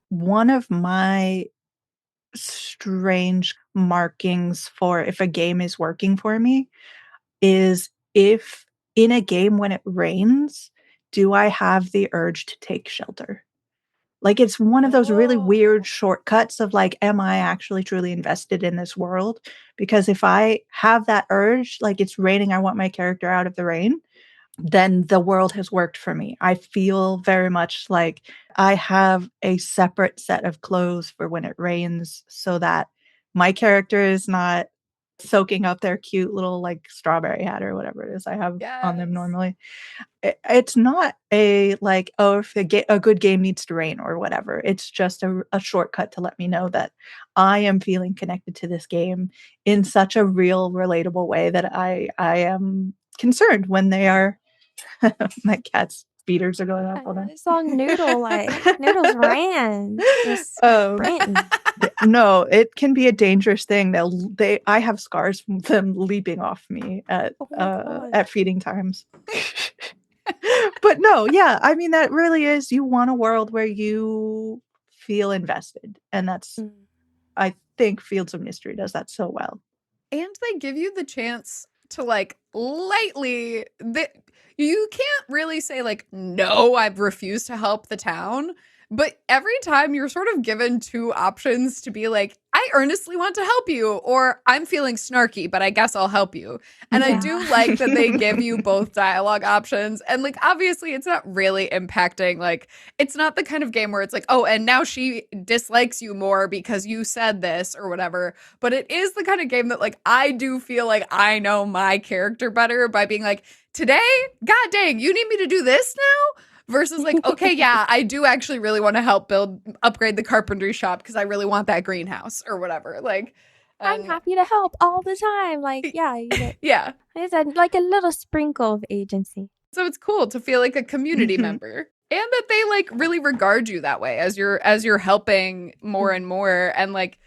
one of my strange markings for if a game is working for me is if in a game when it rains, do I have the urge to take shelter? Like, it's one of those really weird shortcuts of, like, am I actually truly invested in this world? Because if I have that urge, like, it's raining, I want my character out of the rain, then the world has worked for me. I feel very much like I have a separate set of clothes for when it rains so that my character is not soaking up their cute little, like, strawberry hat or whatever it is I have on them Yes. normally. It's not a, like, "Oh, if a good game needs to rain," or whatever. It's just a shortcut to let me know that I am feeling connected to this game in such a real, relatable way that I am concerned when they are my cat's feeders are going off. Hold on. It's all noodle like. Noodles ran. Just Um, sprinting. no, it can be a dangerous thing. I have scars from them leaping off me Oh my God. at feeding times. But no, yeah, I mean, that really is, you want a world where you feel invested, and that's Mm. I think Fields of Mystery does that so well. And they give you the chance to like lightly you can't really say like, no, I've refused to help the town. But every time you're sort of given two options to be like, I earnestly want to help you, or I'm feeling snarky, but I guess I'll help you. And I do like that they give you both dialogue options. And like, obviously, it's not really impacting, like, it's not the kind of game where it's like, oh, and now she dislikes you more because you said this or whatever. But it is the kind of game that, like, I do feel like I know my character better by being like, today, god dang, you need me to do this now? Versus like, okay, yeah, I do actually really want to upgrade the carpentry shop because I really want that greenhouse or whatever. Like, I'm happy to help all the time. Like, yeah, you get, yeah. it's like a little sprinkle of agency. So it's cool to feel like a community member, and that they like really regard you that way as you're helping more and more. And like,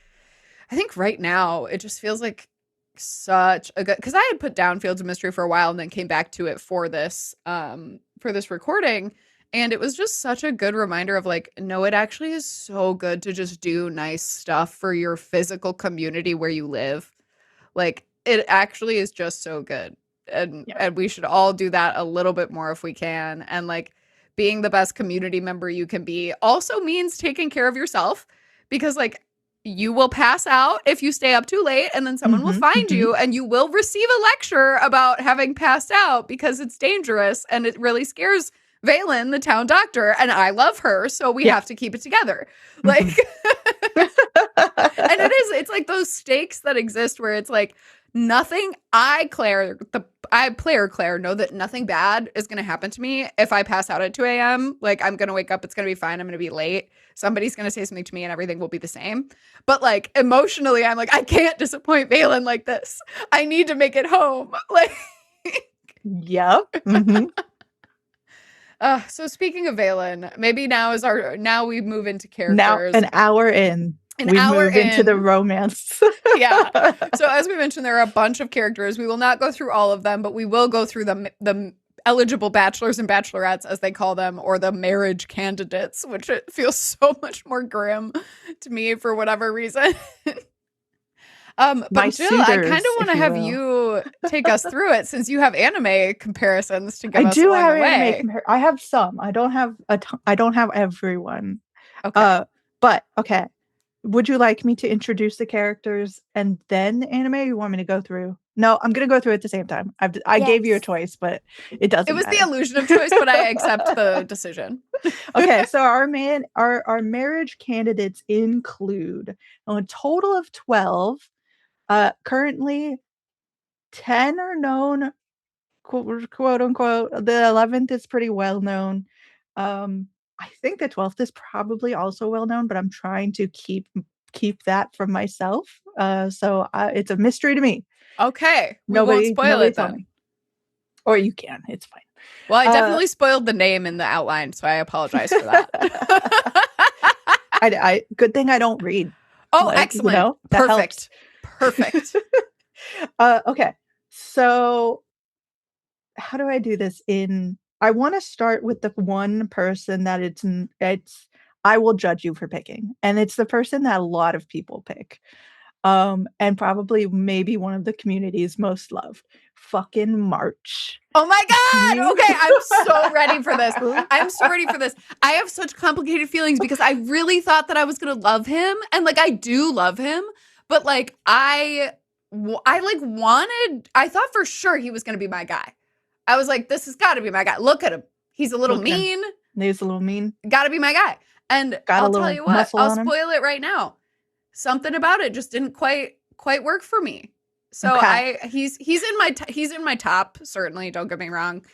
I think right now it just feels like such a good, because I had put down Fields of Mystery for a while and then came back to it for this recording. And it was just such a good reminder of like, no, it actually is so good to just do nice stuff for your physical community where you live. Like, it actually is just so good. And we should all do that a little bit more if we can. And like, being the best community member you can be also means taking care of yourself, because like, you will pass out if you stay up too late, and then someone will find you and you will receive a lecture about having passed out because it's dangerous and it really scares Valen, the town doctor, and I love her, so we have to keep it together. Like, and it's like those stakes that exist where it's like nothing. I, player Claire, know that nothing bad is going to happen to me if I pass out at 2 a.m. Like, I'm going to wake up, it's going to be fine, I'm going to be late. Somebody's going to say something to me and everything will be the same. But like emotionally, I'm like, I can't disappoint Valen like this. I need to make it home. Like, yep. Mm-hmm. So speaking of Valen, maybe now we move into characters. Now an hour in. We move into the romance. Yeah. So as we mentioned, there are a bunch of characters. We will not go through all of them, but we will go through the eligible bachelors and bachelorettes, as they call them, or the marriage candidates, which it feels so much more grim to me for whatever reason. But Jill, I kind of want to have you take us through it, since you have anime comparisons to give us along the way. I have some. I don't have everyone. Okay. But okay. Would you like me to introduce the characters and then anime? Or you want me to go through? No, I'm going to go through at the same time. I gave you a choice, but it doesn't. It was the illusion of choice, but I accept the decision. Okay, so our marriage candidates include a total of 12. Currently, 10 are known, quote unquote. The 11th is pretty well known. I think the 12th is probably also well known, but I'm trying to keep that from myself. So it's a mystery to me. Okay, we won't spoil it then. Or you can. It's fine. Well, I definitely spoiled the name in the outline, so I apologize for that. I good thing I don't read. Oh, excellent! You know, perfect. Okay, so how do I do this? I want to start with the one person that it's I will judge you for picking, and it's the person that a lot of people pick, and probably maybe one of the community's most loved. Fucking March. Oh my god! Okay, I'm so ready for this. I have such complicated feelings because I really thought that I was gonna love him, and like I do love him, but like I thought for sure he was gonna be my guy. I was like, this has got to be my guy. Look at him. He's a little mean. He's a little mean. Got to be my guy. And I'll tell you what, I'll spoil it right now. Something about it just didn't quite work for me. So he's in my top, certainly, don't get me wrong.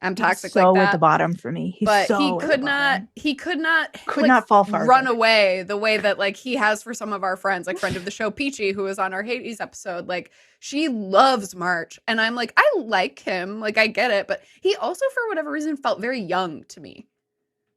I'm toxic like that. At the bottom for me. He could not fall far. Run away the way that like he has for some of our friends, like friend of the show Peachy, who was on our Hades episode. Like she loves March, and I'm like, I like him, like I get it, but he also for whatever reason felt very young to me.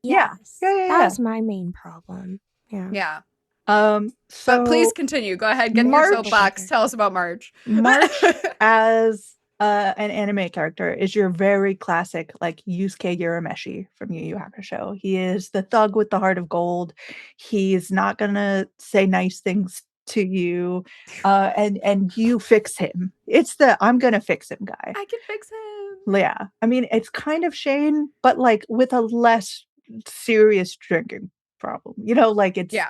Yes. Yeah. That was my main problem. Yeah. So but please continue. Go ahead, get in your soapbox. Tell us about March. March as an anime character is your very classic like Yusuke Urameshi from Yu Yu Hakusho. He is the thug with the heart of gold. He's not gonna say nice things to you, and you fix him. It's the I'm gonna fix him guy. I can fix him. Yeah, I mean it's kind of Shane, but like with a less serious drinking problem. You know, like it's he's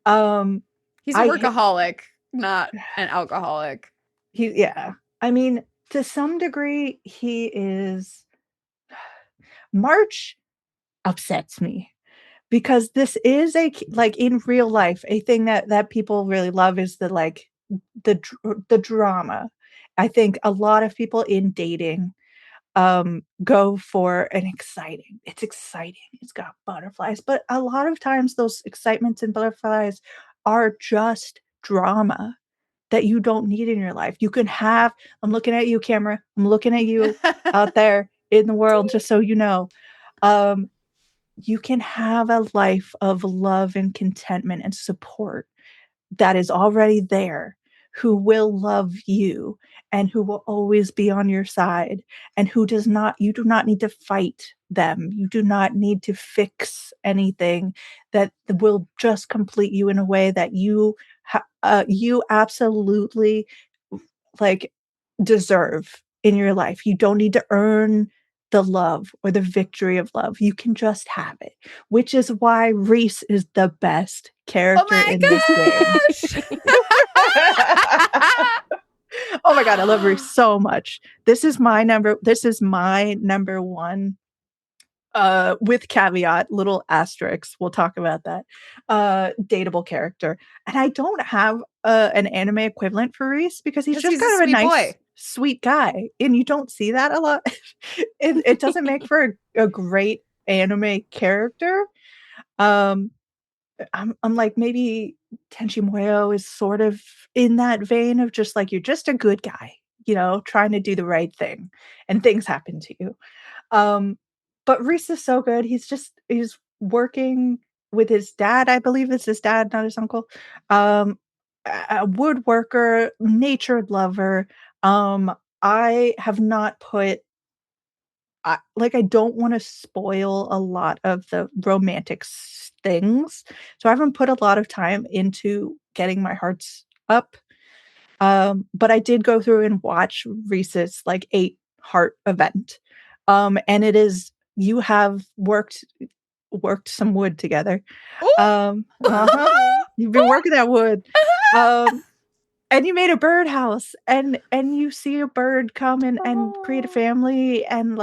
a workaholic, not an alcoholic. I mean, to some degree, he is. March upsets me because this is like in real life, a thing that people really love is the drama. I think a lot of people in dating go for it's exciting. It's got butterflies, but a lot of times those excitements and butterflies are just drama that you don't need in your life. You can have, I'm looking at you, camera. I'm looking at you out there in the world, just so you know. You can have a life of love and contentment and support that is already there, who will love you and who will always be on your side, and you do not need to fight them. You do not need to fix anything that will just complete you in a way that you absolutely like deserve in your life. You don't need to earn the love or the victory of love. You can just have it, which is why Reese is the best character in this game. Oh my god, I love Reese so much. This is my number one with caveat, little asterisks. We'll talk about that. Dateable character. And I don't have an anime equivalent for Reese because he's just kind of a nice, boy. sweet guy. And you don't see that a lot. It doesn't make for a great anime character. I'm like, maybe Tenchi Muyo is sort of in that vein of just like, you're just a good guy, trying to do the right thing, and things happen to you. But Reese is so good. He's working with his dad. I believe it's his dad, not his uncle. A woodworker, nature lover. I have not put I don't want to spoil a lot of the romantic things. So I haven't put a lot of time into getting my hearts up. But I did go through and watch Reese's 8 heart event. And it is, you have worked some wood together. You've been working that wood. And you made a birdhouse, and you see a bird come and create a family, and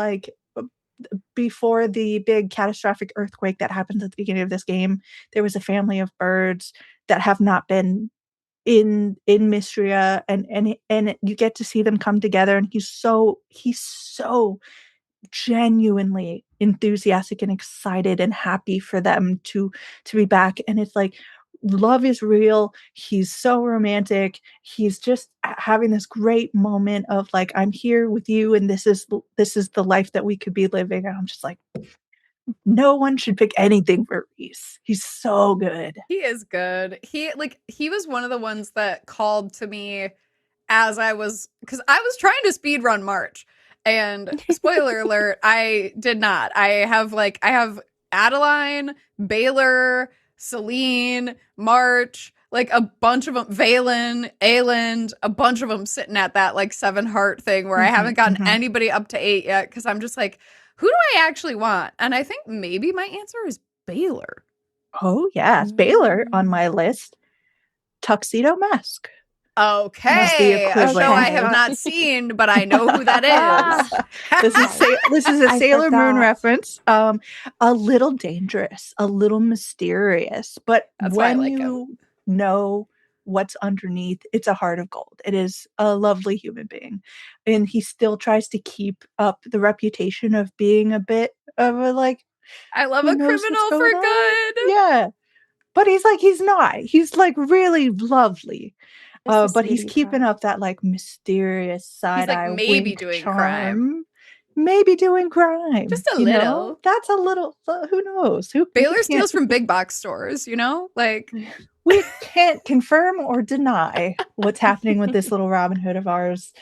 before the big catastrophic earthquake that happened at the beginning of this game, there was a family of birds that have not been in Mistria, and you get to see them come together, and he's so genuinely enthusiastic and excited and happy for them to be back. And it's like, love is real. He's so romantic. He's just having this great moment of like, I'm here with you, and this is the life that we could be living. And I'm just like, no one should pick anything for Reese. He's so good. He is good. He was one of the ones that called to me as because I was trying to speedrun March. And spoiler alert, I did not. I have Adeline, Baylor, Celine, March, a bunch of them, Valen, Ayland, a bunch of them sitting at that 7 heart thing where I haven't gotten anybody up to 8 yet, because I'm just like, who do I actually want? And I think maybe my answer is Baylor. Oh yeah, it's Baylor on my list. Tuxedo Mask. Okay, a show I have not seen, but I know who that is. This is a Sailor Moon reference. A little dangerous, a little mysterious, but that's when you know what's underneath, it's a heart of gold. It is a lovely human being, and he still tries to keep up the reputation of being a bit of a I love a criminal for good. Yeah, but he's not. He's really lovely. But he's keeping up that mysterious side eye. He's maybe doing charm. crime. Maybe doing crime. Just a little. That's a little. Who knows? Baylor steals from big box stores, We can't confirm or deny what's happening with this little Robin Hood of ours.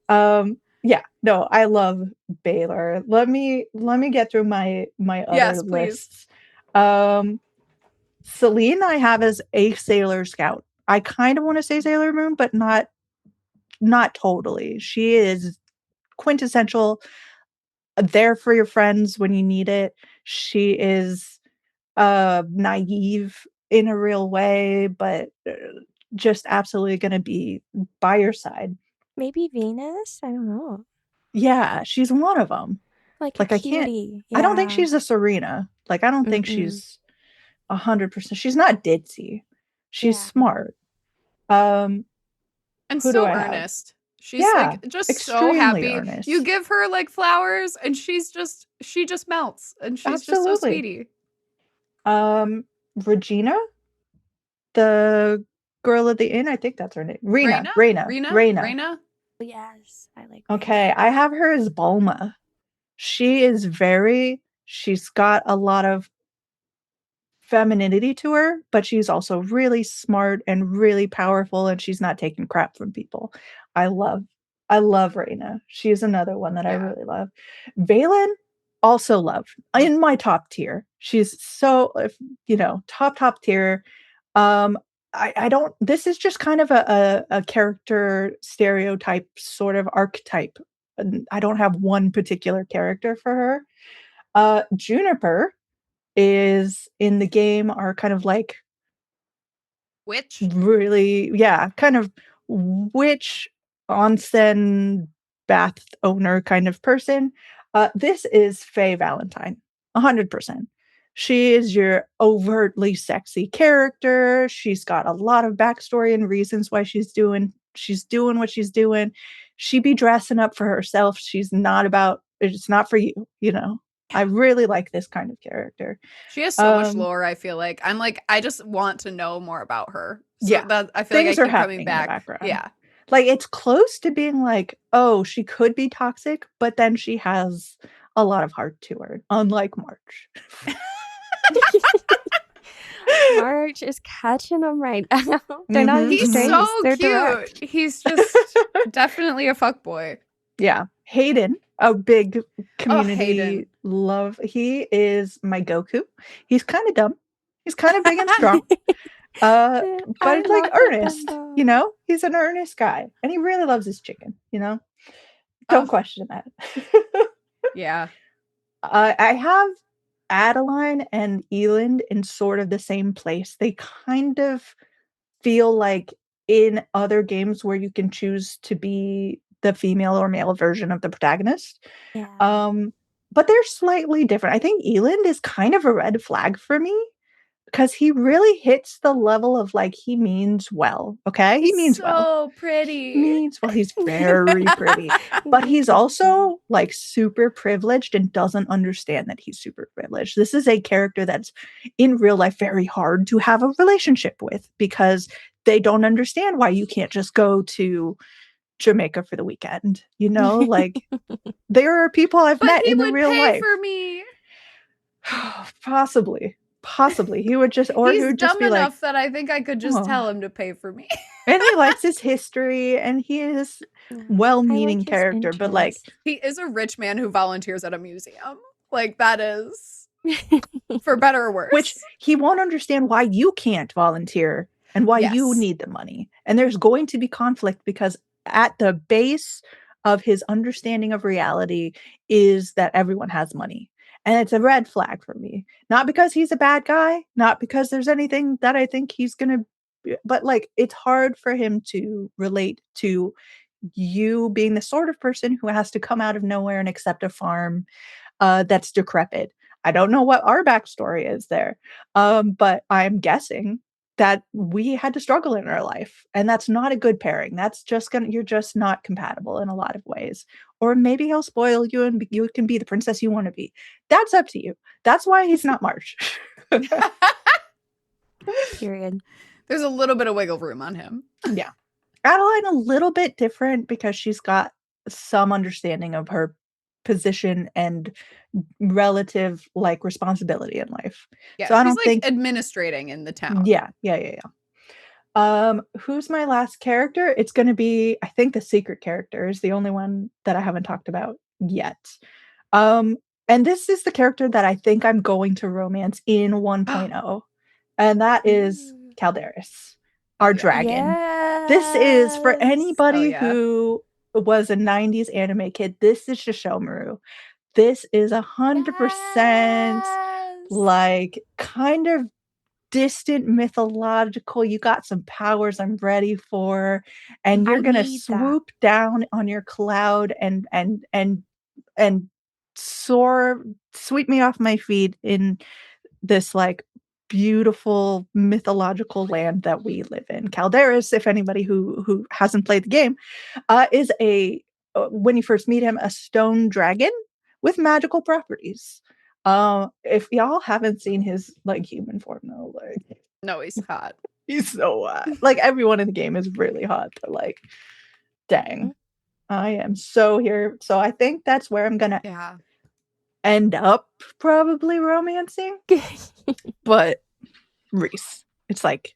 Yeah, no, I love Baylor. Let me get through my other lists. Celine I have as a Sailor Scout. I kind of want to say Sailor Moon, but not totally. She is quintessential, there for your friends when you need it. She is naive in a real way, but just absolutely going to be by your side. Maybe Venus? I don't know. Yeah, she's one of them. Like a cutie. I don't think she's a Serena. I don't think she's 100%. She's not ditzy. She's smart. And so earnest. She's just so happy. Earnest. You give her flowers, and she just melts, and she's just so sweetie. Regina, the girl at the inn, I think that's her name. Rena. Yes, I like. Okay, I have her as Bulma. She's got a lot of femininity to her, but she's also really smart and really powerful, and she's not taking crap from people. I love Reina. She's another one that I really love. Valen, also love. In my top tier. She's so top tier. I don't, this is just kind of a character stereotype sort of archetype. I don't have one particular character for her. Juniper is in the game are kind of witch, really, kind of witch, onsen bath owner kind of person. This is Faye Valentine 100%. She is your overtly sexy character. She's got a lot of backstory and reasons why she's doing what she's doing. She be dressing up for herself. She's not about, it's not for you, you know. I really like this kind of character. She has so much lore, I feel like. I'm like, I just want to know more about her. So yeah. that I feel Things like I are keep happening coming back. In the background. Yeah. Like, it's close to being like, oh, she could be toxic, but then she has a lot of heart to her, unlike March. March is catching them right now. They're not even He's strings, so they're cute. direct. He's just definitely a fuckboy. Yeah. Hayden, a big community Hayden. love. He is my Goku. He's kind of dumb. He's kind of big and strong. But it's like earnest, you know? He's an earnest guy. And he really loves his chicken, you know? Don't question that. Yeah. I have Adeline and Eland in sort of the same place. They kind of feel like in other games where you can choose to be the female or male version of the protagonist. Yeah. But they're slightly different. I think Eland is kind of a red flag for me because he really hits the level of like he means well. Okay, he means well. So pretty. He means well. He's very pretty, but he's also like super privileged and doesn't understand that he's super privileged. This is a character that's in real life very hard to have a relationship with because they don't understand why you can't just go to Jamaica for the weekend. You know, like there are people I've met in the real life. For me. Possibly he would just, or he's he would just dumb be enough like, that I think I could just tell him to pay for me. And he likes his history, and he is well-meaning like character, but like he is a rich man who volunteers at a museum. Like that is for better or worse. Which he won't understand why you can't volunteer and why you need the money. And there's going to be conflict because at the base of his understanding of reality is that everyone has money. And it's a red flag for me. Not because he's a bad guy, not because there's anything that I think he's going to, but like it's hard for him to relate to you being the sort of person who has to come out of nowhere and accept a farm that's decrepit. I don't know what our backstory is there, but I'm guessing that we had to struggle in our life, and that's not a good pairing. That's just you're just not compatible in a lot of ways. Or maybe he'll spoil you and you can be the princess you want to be. That's up to you. That's why he's not March. Period. There's a little bit of wiggle room on him. Yeah. Adeline, a little bit different because she's got some understanding of her position and relative like responsibility in life. Yeah, so I don't like think administrating in the town. Yeah. Who's my last character? It's going to be, I think the secret character is the only one that I haven't talked about yet. And this is the character that I think I'm going to romance in 1.0, and that is Calderis, our dragon. Yes. This is for anybody who was a 90s anime kid. This is Shishomaru. This is 100% like kind of distant mythological. You got some powers I'm ready for, and you're gonna swoop down on your cloud and soar, sweep me off my feet in this like beautiful mythological land that we live in. Calderis, if anybody who hasn't played the game, is a when you first meet him, a stone dragon with magical properties. If y'all haven't seen his like human form though, like no, he's hot. He's so hot. Like everyone in the game is really hot, but like, dang, I am so here. So I think that's where I'm gonna end up probably romancing. But Reese, it's like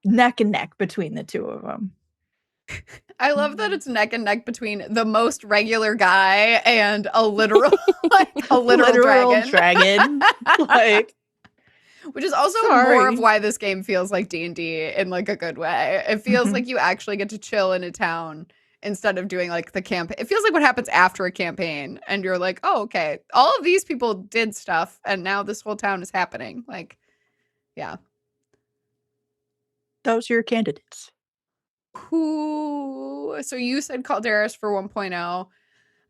neck and neck between the two of them. I love that it's neck and neck between the most regular guy and a literal dragon. Like, which is also more of why this game feels like D&D in like a good way. It feels like you actually get to chill in a town instead of doing like the campaign. It feels like what happens after a campaign and you're like, oh, okay, all of these people did stuff and now this whole town is happening. Like, yeah. Those are your candidates. Who? So you said Calderis for 1.0.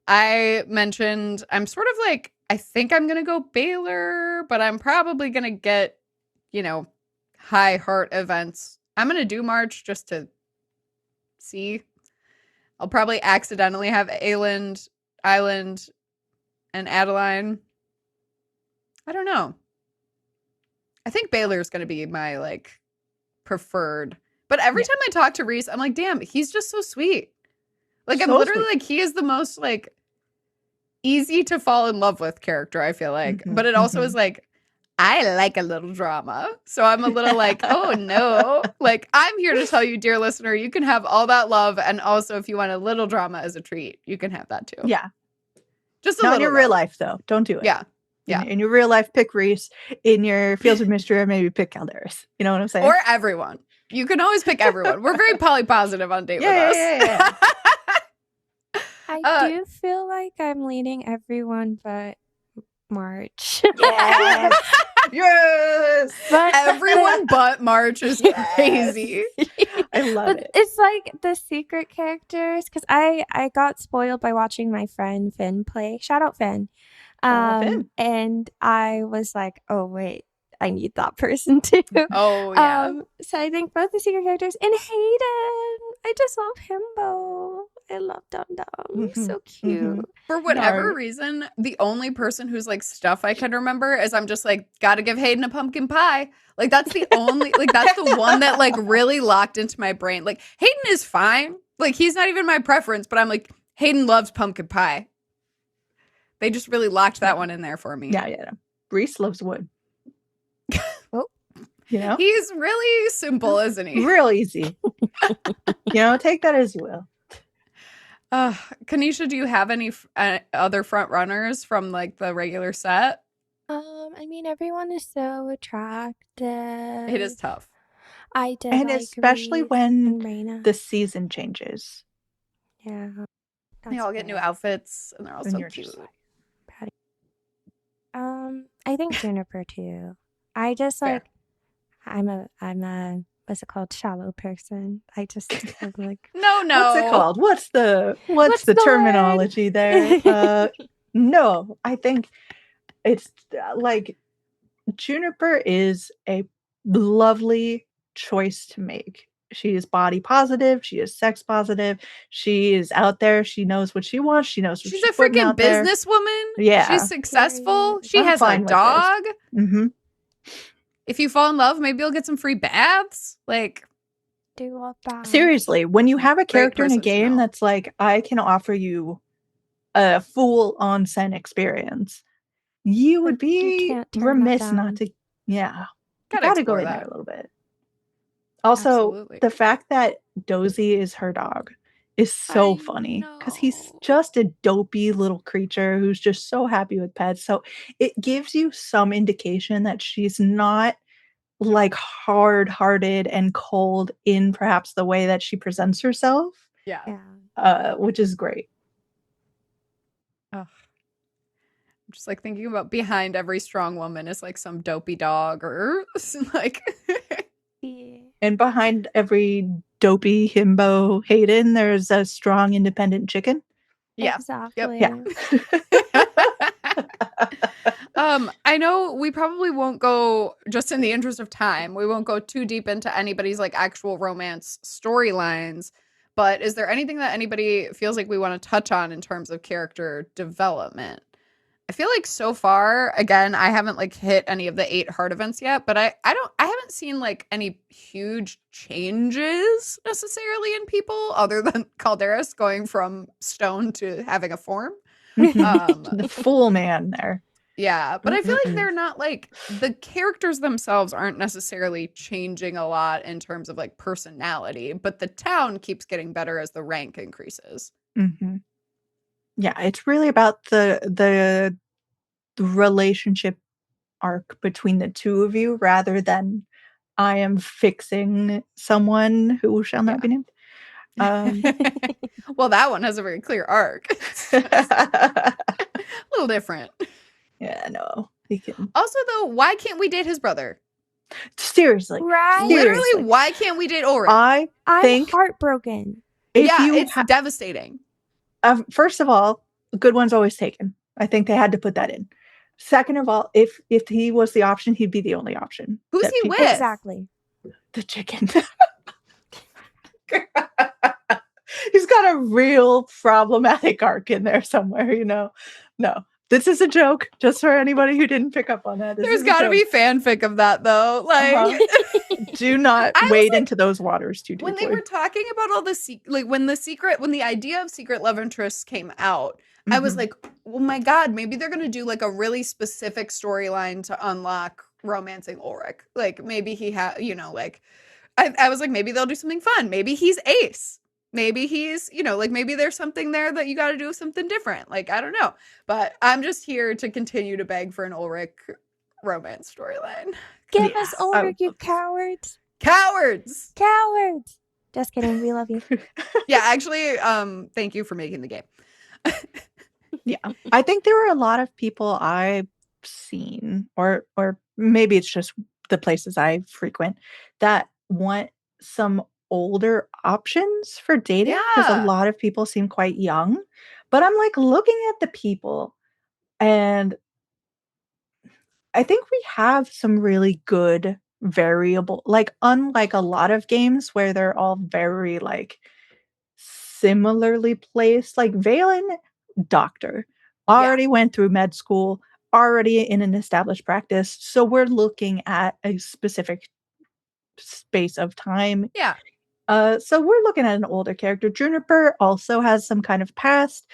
I mentioned I'm sort of like, I think I'm going to go Baylor, but I'm probably going to get, high heart events. I'm going to do March just to see. I'll probably accidentally have Island, and Adeline. I don't know. I think Baylor is going to be my preferred. But every time I talk to Reese, I'm like, damn, he's just so sweet. I'm literally sweet. He is the most easy to fall in love with character, I feel like. Mm-hmm, but it also is I like a little drama. So I'm a little oh no. I'm here to tell you, dear listener, you can have all that love. And also if you want a little drama as a treat, you can have that too. Yeah. Just a Not little. In your real life, though. Don't do it. Yeah. Yeah. In your real life, pick Reese. In your Fields of Mistria, maybe pick Calderis. You know what I'm saying? Or everyone. You can always pick everyone. We're very poly-positive on Date With Us. Yeah. I do feel like I'm leading everyone but March. Yes. Yes. But everyone but March is crazy. I love it. It's like the secret characters, because I got spoiled by watching my friend Finn play. Shout out Finn. And I was like, oh wait, I need that person too. Oh yeah. So I think both the secret characters and Hayden. I just love himbo. I love Dum Dum. Mm-hmm. So cute. Mm-hmm. For whatever reason, the only person who's stuff I can remember is I'm just gotta give Hayden a pumpkin pie. That's the only that's the one that really locked into my brain. Hayden is fine. He's not even my preference, but I'm Hayden loves pumpkin pie. They just really locked that one in there for me. Yeah. Reese loves wood. Oh. He's really simple, isn't he? Real easy. Take that as you will. Kanisha, do you have any other front runners from the regular set? I mean, everyone is so attractive. It is tough. I did, and especially when the season changes. Yeah, they all get new outfits, and they're all so cute. I think Juniper too. I just I'm a what's it called? Shallow person. I just am no. What's it called? What's the terminology there? No, I think it's Juniper is a lovely choice to make. She is body positive. She is sex positive. She is out there. She knows what she wants. She knows what she's a freaking businesswoman. Yeah, she's successful. She has a dog. Mm-hmm. If you fall in love, maybe you'll get some free baths. Do love baths. Seriously, when you have a character in a game that's I can offer you a full onsen experience, you would be remiss not to. Yeah, gotta go in there a little bit. Also, the fact that Dozy is her dog is so funny because he's just a dopey little creature who's just so happy with pets. So it gives you some indication that she's not hard-hearted and cold in perhaps the way that she presents herself. Yeah. Which is great. I'm just thinking about behind every strong woman is some dopey dog or Yeah. And behind every dopey himbo Hayden, there's a strong independent chicken. Yeah. Exactly. Yep. Yeah. I know we probably won't go, just in the interest of time, we won't go too deep into anybody's actual romance storylines, but is there anything that anybody feels we want to touch on in terms of character development? I feel so far, again, I haven't hit any of the 8 heart events yet, but I haven't seen any huge changes necessarily in people other than Calderis going from stone to having a form. The full man there. Yeah, but I feel they're not the characters themselves aren't necessarily changing a lot in terms of personality, but the town keeps getting better as the rank increases. Mm-hmm. Yeah, it's really about the relationship arc between the two of you rather than I am fixing someone who shall not be named. Well, that one has a very clear arc. A little different. Yeah, no. He can. Also, though, why can't we date his brother? Seriously. Right? Literally, why can't we date Ulrich? I'm heartbroken. It's devastating. First of all, a good one's always taken. I think they had to put that in. Second of all, if he was the option, he'd be the only option. Who's he with? Exactly. The chicken. He's got a real problematic arc in there somewhere, you know. No, this is a joke. Just for anybody who didn't pick up on that. There's got to be fanfic of that though. Like, do not wade into those waters too deeply. When they were talking about all the when the idea of secret love interests came out, I was like, oh my god, maybe they're gonna do like a really specific storyline to unlock romancing Ulrich. Like maybe he like I was like, maybe they'll do something fun. Maybe he's Ace. Maybe he's, like maybe there's something there that you got to do something different. Like, I don't know. But I'm just here to continue to beg for an Ulrich romance storyline. Give us Ulrich, you cowards. Cowards. Cowards. Just kidding. We love you. Yeah, actually, thank you for making the game. Yeah. I think there were a lot of people I've seen, or maybe it's just the places I frequent, that want some older options for dating, because a lot of people seem quite young. But I'm like looking at the people, and I think we have some really good variable, like unlike a lot of games where they're all very like similarly placed. Like Valen, doctor, already went through med school, already in an established practice, so we're looking at a specific space of time. Yeah. So we're looking at an older character. Juniper also has some kind of past.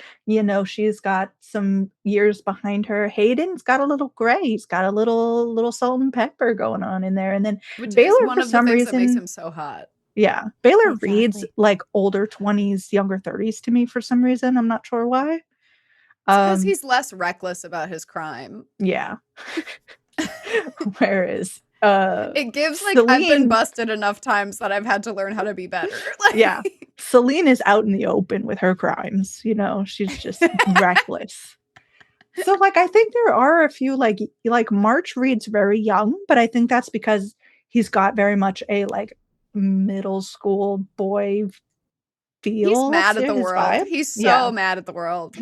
She's got some years behind her. Hayden's got a little gray. He's got a little salt and pepper going on in there. And then which Baylor, is one of the things that makes him so hot. Yeah. Baylor reads like older 20s, younger 30s to me for some reason. I'm not sure why. Because he's less reckless about his crime. Yeah. Whereas it gives like Celine, I've been busted enough times that I've had to learn how to be better. Yeah. Celine is out in the open with her crimes. She's just reckless. So like I think there are a few like March reads very young, but I think that's because he's got very much a like middle school boy feel. He's mad at the world. Vibe. He's so mad at the world.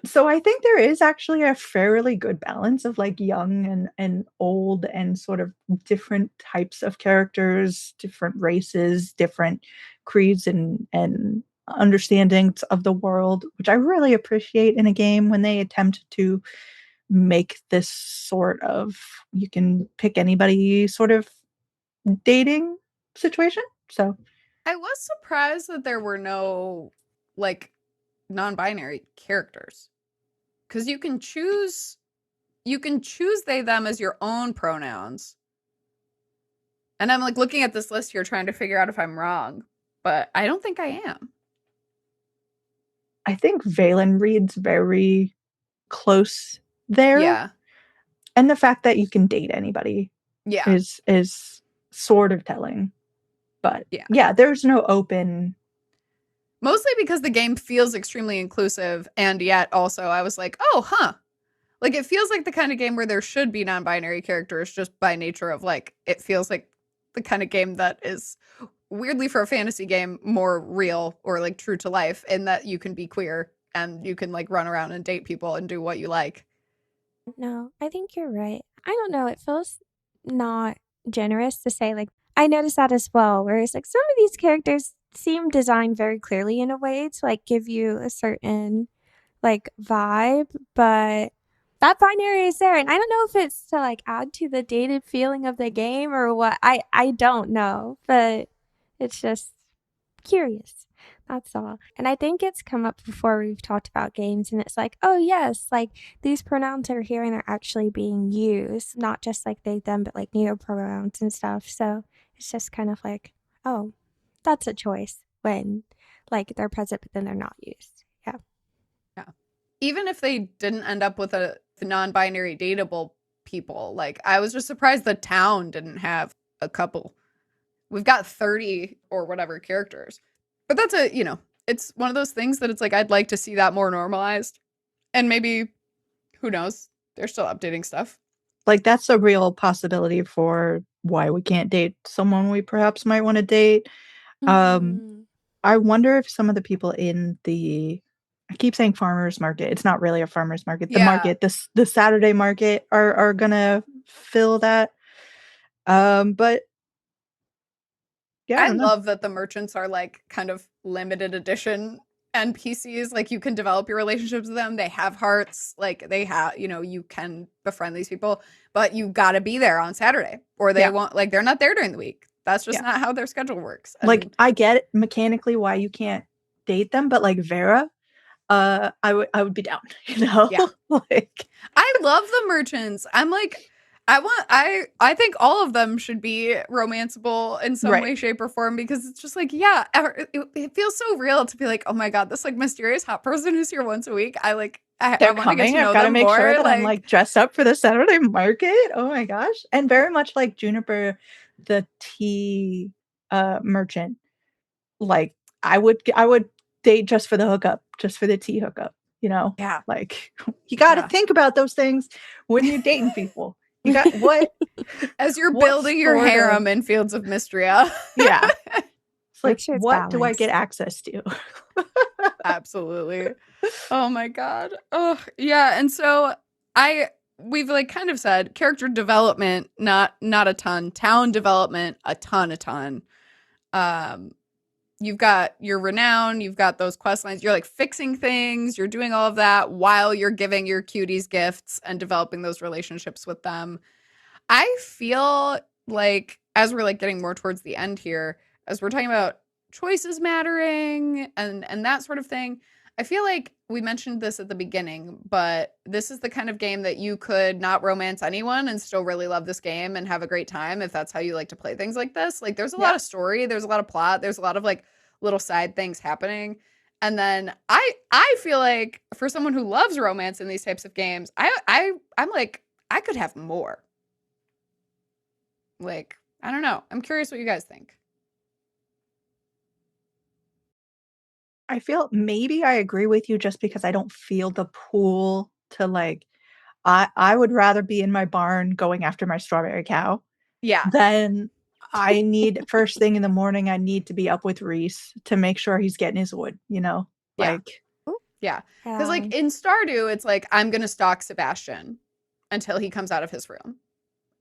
So I think there is actually a fairly good balance of like young and old and sort of different types of characters, different races, different creeds and understandings of the world, which I really appreciate in a game when they attempt to make this sort of you can pick anybody sort of dating situation. So I was surprised that there were no like non-binary characters, because you can choose they them as your own pronouns, and I'm like looking at this list here trying to figure out if I'm wrong, but I don't think I am. I think Valen reads very close there. Yeah. And the fact that you can date anybody is sort of telling. But yeah, there's no open. Mostly because the game feels extremely inclusive, and yet also I was like, oh, huh. Like, it feels like the kind of game where there should be non-binary characters just by nature of, like, it feels like the kind of game that is, weirdly for a fantasy game, more real or, like, true to life, in that you can be queer and you can, like, run around and date people and do what you like. No, I think you're right. I don't know. It feels not generous to say, like, I noticed that as well, whereas, like, some of these characters seem designed very clearly in a way to like give you a certain like vibe, but that binary is there, and I don't know if it's to like add to the dated feeling of the game or what. I don't know, but it's just curious, that's all. And I think it's come up before we've talked about games, and it's like, oh yes, like these pronouns are here and they're actually being used, not just like they them, but like neopronouns and stuff. So it's just kind of like, oh, that's a choice when like they're present but then they're not used. Yeah. Even if they didn't end up with the non-binary dateable people, like I was just surprised the town didn't have a couple. We've got 30 or whatever characters. But that's it's one of those things that it's like I'd like to see that more normalized. And maybe, who knows, they're still updating stuff. Like that's a real possibility for why we can't date someone we perhaps might want to date. I wonder if some of the people in the I keep saying farmers market. It's not really a farmers market. The market, the Saturday market are gonna fill that. But yeah, I love that the merchants are like kind of limited edition NPCs. Like you can develop your relationships with them. They have hearts. Like they have, you can befriend these people, but you got to be there on Saturday or they won't, like they're not there during the week. That's just not how their schedule works. And like I get it mechanically why you can't date them, but like Vera, I would be down, Yeah. like I love the merchants. I'm like, I think all of them should be romanceable in some way, shape, or form because it's just like, it feels so real to be like, oh my God, this like mysterious hot person who's here once a week. I want to get to know I've got to them make more. sure that I'm like dressed up for the Saturday market. Oh my gosh. And very much like Juniper, the tea merchant. Like I would date just for the hookup, just for the tea hookup, Yeah. like you got to think about those things when you're dating people. You got what? As you're building your harem in Fields of Mistria. Yeah. It's like, sure it's what do I balanced. get access to? Absolutely. Oh my God. Oh, yeah. And so we've like kind of said character development, not a ton. Town development, a ton. You've got your renown, you've got those quest lines, you're like fixing things, you're doing all of that while you're giving your cuties gifts and developing those relationships with them. I feel like as we're like getting more towards the end here, as we're talking about choices mattering and that sort of thing, I feel like we mentioned this at the beginning, but this is the kind of game that you could not romance anyone and still really love this game and have a great time if that's how you like to play things like this. Like there's a lot of story, there's a lot of plot, there's a lot of like little side things happening. And then I feel like for someone who loves romance in these types of games, I'm like, I could have more. Like, I don't know. I'm curious what you guys think. I feel maybe I agree with you just because I don't feel the pull to like I would rather be in my barn going after my strawberry cow. Yeah. Than I need first thing in the morning I need to be up with Reese to make sure he's getting his wood, like yeah. Because like in Stardew, it's like I'm gonna stalk Sebastian until he comes out of his room.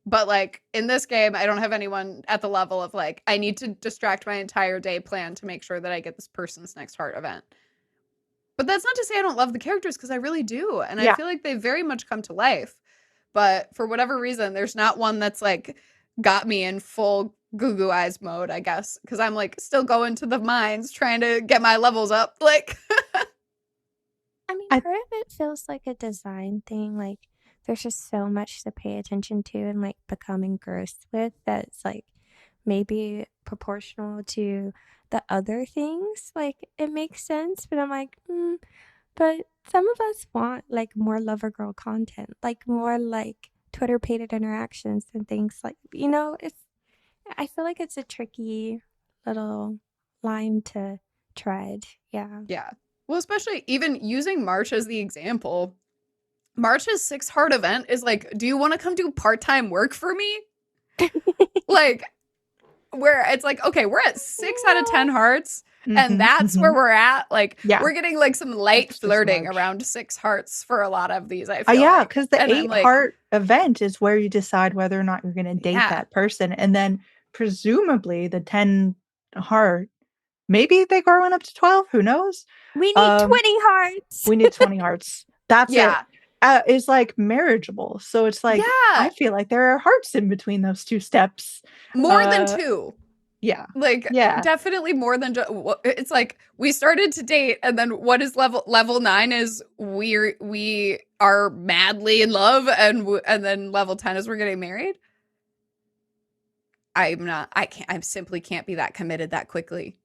But like in this game, I don't have anyone at the level of like, I need to distract my entire day plan to make sure that I get this person's next heart event. But that's not to say I don't love the characters because I really do. And I feel like they very much come to life. But for whatever reason, there's not one that's like got me in full goo goo eyes mode, I guess. Because I'm like still going to the mines trying to get my levels up. Like, I mean, part of it feels like a design thing. Like, there's just so much to pay attention to and like become engrossed with that's like maybe proportional to the other things. Like it makes sense, but I'm like, but some of us want like more lover girl content, like more like Twitter pated interactions and things like I feel like it's a tricky little line to tread. Yeah. Yeah. Well, especially even using March as the example. March's 6 heart event is like, do you want to come do part-time work for me? Like, where it's like, okay, we're at 6 out of 10 hearts, and that's where we're at. Like, we're getting like some light flirting around 6 hearts for a lot of these, I feel like. Because the 8 heart event is where you decide whether or not you're going to date that person. And then presumably the 10 heart, maybe they go up to 12, who knows? We need 20 hearts. We need 20 hearts. That's it. Is like marriageable. So it's like, I feel like there are hearts in between those 2 steps. More than 2. Yeah. Like, definitely more than just, it's like, we started to date, and then what is level 9 is we are madly in love, and then level 10 is we're getting married. I simply can't be that committed that quickly.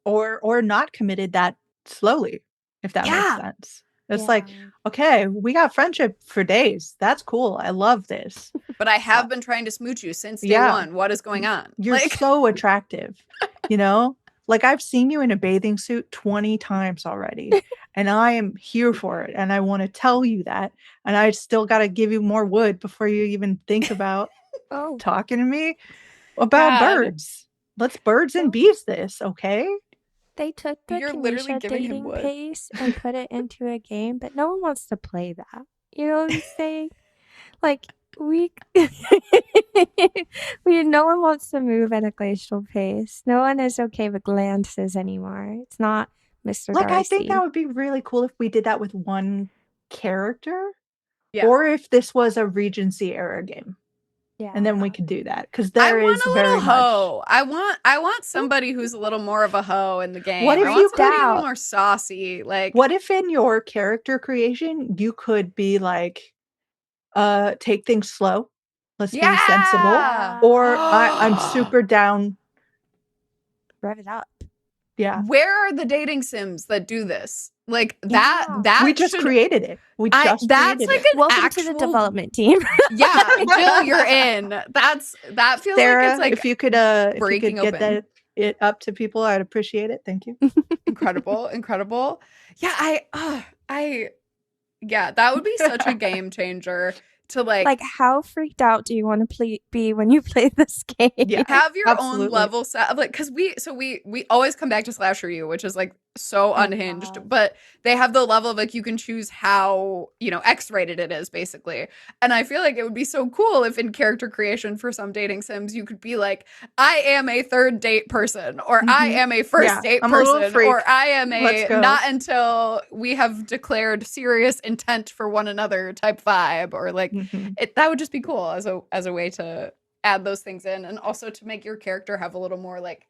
Or not committed that slowly, if that makes sense. It's like, okay, we got friendship for days. That's cool. I love this. But I have been trying to smooch you since day one. What is going on? You're so attractive, Like, I've seen you in a bathing suit 20 times already, and I am here for it, and I want to tell you that, and I still got to give you more wood before you even think about talking to me about birds. Let's birds and bees this, okay? They took the You're literally Kanisha giving him dating wood. pace and put it into a game, but no one wants to play that. You know what I'm saying? Like, no one wants to move at a glacial pace. No one is okay with glances anymore. It's not Mr. Like, Darcy. I think that would be really cool if we did that with one character. Yeah. Or if this was a Regency era game. Yeah. And then we could do that. Because I there want is a very little much. hoe. I want somebody who's a little more of a hoe in the game. What if I you want somebody a could- little more saucy. Like, What if in your character creation you could be like, take things slow. Let's be sensible. Yeah. Or I'm super down. Rev it up. Yeah. Where are the dating sims that do this? Like Yeah. that We just created it. That's like created an it. Welcome actual to the development team. Yeah, Jill, you're in. That feels Sarah, like it's like if you could breaking get open. it up to people, I'd appreciate it. Thank you. incredible. Yeah, yeah, that would be such a game changer to like how freaked out do you want to be when you play this game? Yeah. have your absolutely. own level set of like, because we always come back to Slasher U, which is like so unhinged, but they have the level of like you can choose how, you know, X-rated it is basically. And I feel like it would be so cool if in character creation for some dating sims you could be like, I am a third date person, or I am a first date person, or I am a not until we have declared serious intent for one another type vibe, or like that would just be cool as a way to add those things in, and also to make your character have a little more like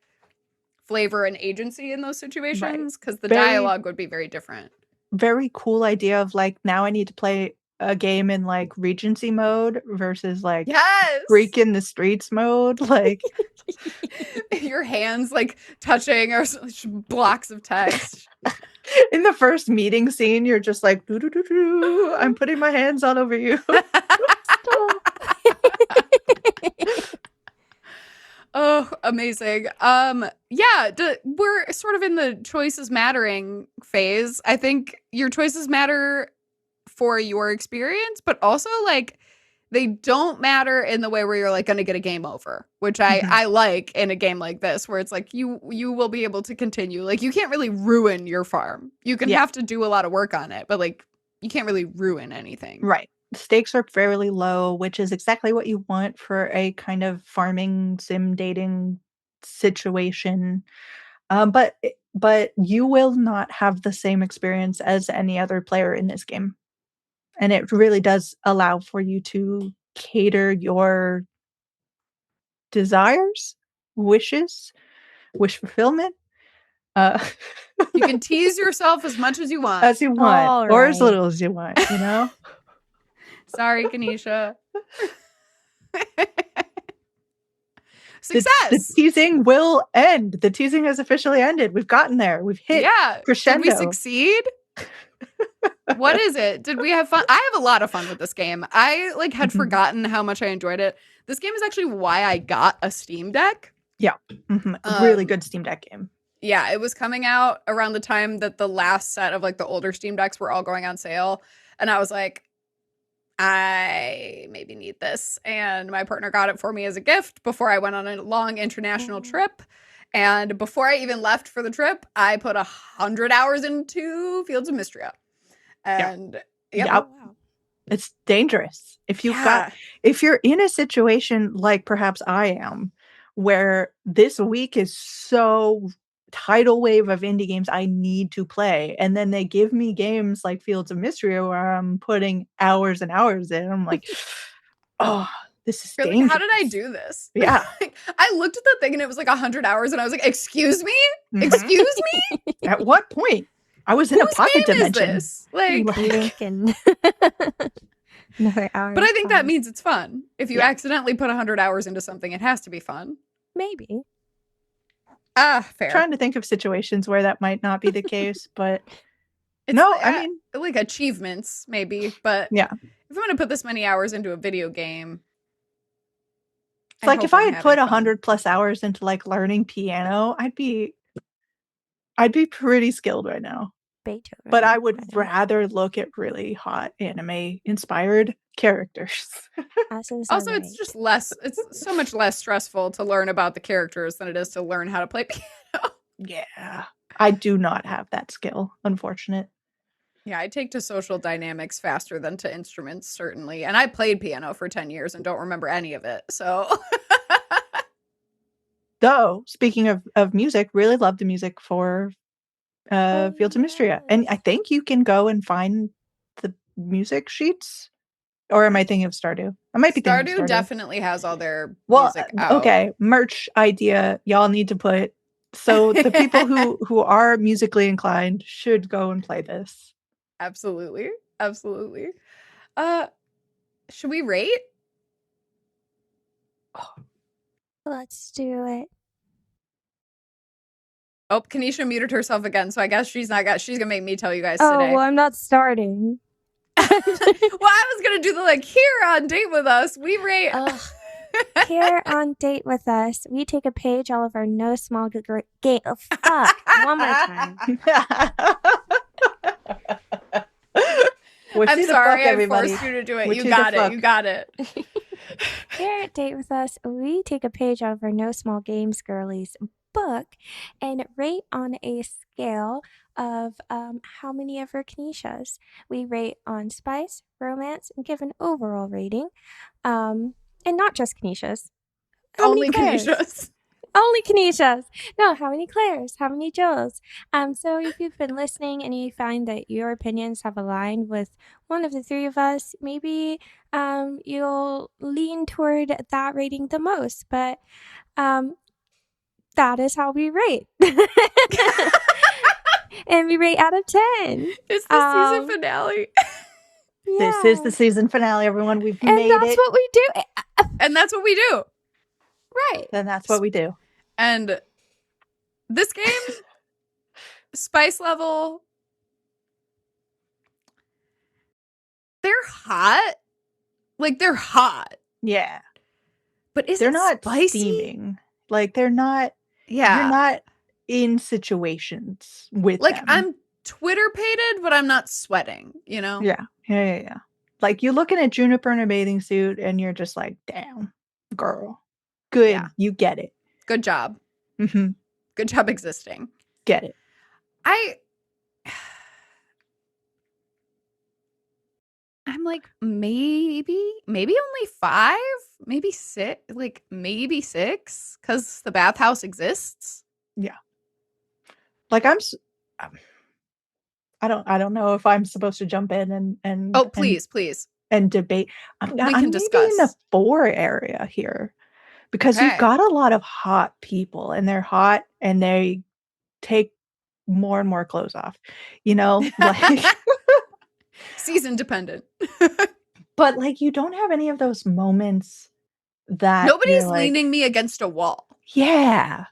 flavor and agency in those situations, because the dialogue would be very different. Very cool idea of like, now I need to play a game in like Regency mode versus like freak in the streets mode. Like your hands like touching or blocks of text. In the first meeting scene, you're just like, I'm putting my hands all over you. Oh, amazing. Yeah, we're sort of in the choices mattering phase. I think your choices matter for your experience, but also like they don't matter in the way where you're like going to get a game over, which I like in a game like this, where it's like you will be able to continue. Like you can't really ruin your farm. You can have to do a lot of work on it, but like you can't really ruin anything. Right. Stakes are fairly low, which is exactly what you want for a kind of farming sim dating situation. But you will not have the same experience as any other player in this game. And it really does allow for you to cater your desires, wishes, wish fulfillment. You can tease yourself as much as you want. As you want. Or as little as you want, you know? Sorry, Kanisha. Success! The teasing will end. The teasing has officially ended. We've gotten there. We've hit crescendo. Did we succeed? What is it? Did we have fun? I have a lot of fun with this game. I like had forgotten how much I enjoyed it. This game is actually why I got a Steam Deck. Yeah. Really good Steam Deck game. Yeah, it was coming out around the time that the last set of like the older Steam Decks were all going on sale. And I was like, I maybe need this. And my partner got it for me as a gift before I went on a long international trip. And before I even left for the trip, I put 100 hours into Fields of Mistria. And it's dangerous. If you're in a situation like perhaps I am, where this week is so tidal wave of indie games I need to play, and then they give me games like Fields of Mistria where I'm putting hours and hours in, I'm like, oh, this is dangerous. Like, how did I do this? Yeah. I looked at the thing and it was like 100 hours and I was like, excuse me? Excuse me? At what point? I was in a pocket dimension. Like Lincoln. Another hour. But I think that means it's fun. If you accidentally put 100 hours into something, it has to be fun. Maybe. Fair. Trying to think of situations where that might not be the case, but it's I mean, like achievements maybe, but yeah. If I'm going to put this many hours into a video game, it's like if I had put 100+ hours into like learning piano, I'd be pretty skilled right now. Beethoven. But I would rather look at really hot anime inspired characters. Also, it's just it's so much less stressful to learn about the characters than it is to learn how to play piano. Yeah. I do not have that skill, unfortunate. Yeah, I take to social dynamics faster than to instruments, certainly. And I played piano for 10 years and don't remember any of it. So Though, speaking of music, really love the music for Fields of Mistria. And I think you can go and find the music sheets. Or am I thinking of Stardew? I might be thinking of Stardew Stardew. definitely has all their music out. Okay, merch idea. Y'all need to put. So the people who are musically inclined should go and play this. Absolutely. Absolutely. Should we rate? Let's do it. Oh, Kanisha muted herself again, so I guess she's gonna make me tell you guys Oh, today. well, I'm not starting. Well, I was gonna do the here on Date With Us, we rate. Here on Date With Us, we take a page out of our no small game. Oh, fuck. One more time. I'm sorry, I forced you to do it. You got it. You got it. Here at Date With Us, we take a page out of our No Small Games Girlies book and rate on a scale of how many of our Kanishas. We rate on spice, romance, and give an overall rating. And not just Kanishas. Only Kanishas. Only Kanishas. No, how many Claires? How many Jills? So if you've been listening and you find that your opinions have aligned with one of the three of us, maybe you'll lean toward that rating the most. But that is how we rate. And we rate out of 10. It's the season finale. Yeah. This is the season finale, everyone. We've made it. And that's what we do. And that's what we do. Right. Then that's what we do. And this game, spice level, they're hot. Like, they're hot. Yeah. But they're not spicy? Steaming. Like, they're not. Yeah. You're not in situations with them. I'm Twitter-pated, but I'm not sweating, you know? Yeah. Like, you're looking at Juniper in a bathing suit, and you're just like, damn, girl. Good. Yeah. You get it. Good job. Mm-hmm. Good job existing. Get it. I'm like, maybe only 5, maybe 6, like maybe 6, because the bathhouse exists. Yeah. Like I don't know if I'm supposed to jump in and oh, please and debate. We can discuss in the 4 area here because you've got a lot of hot people and they're hot and they take more and more clothes off, you know, like season dependent. But like you don't have any of those moments that nobody's leaning me against a wall. Yeah.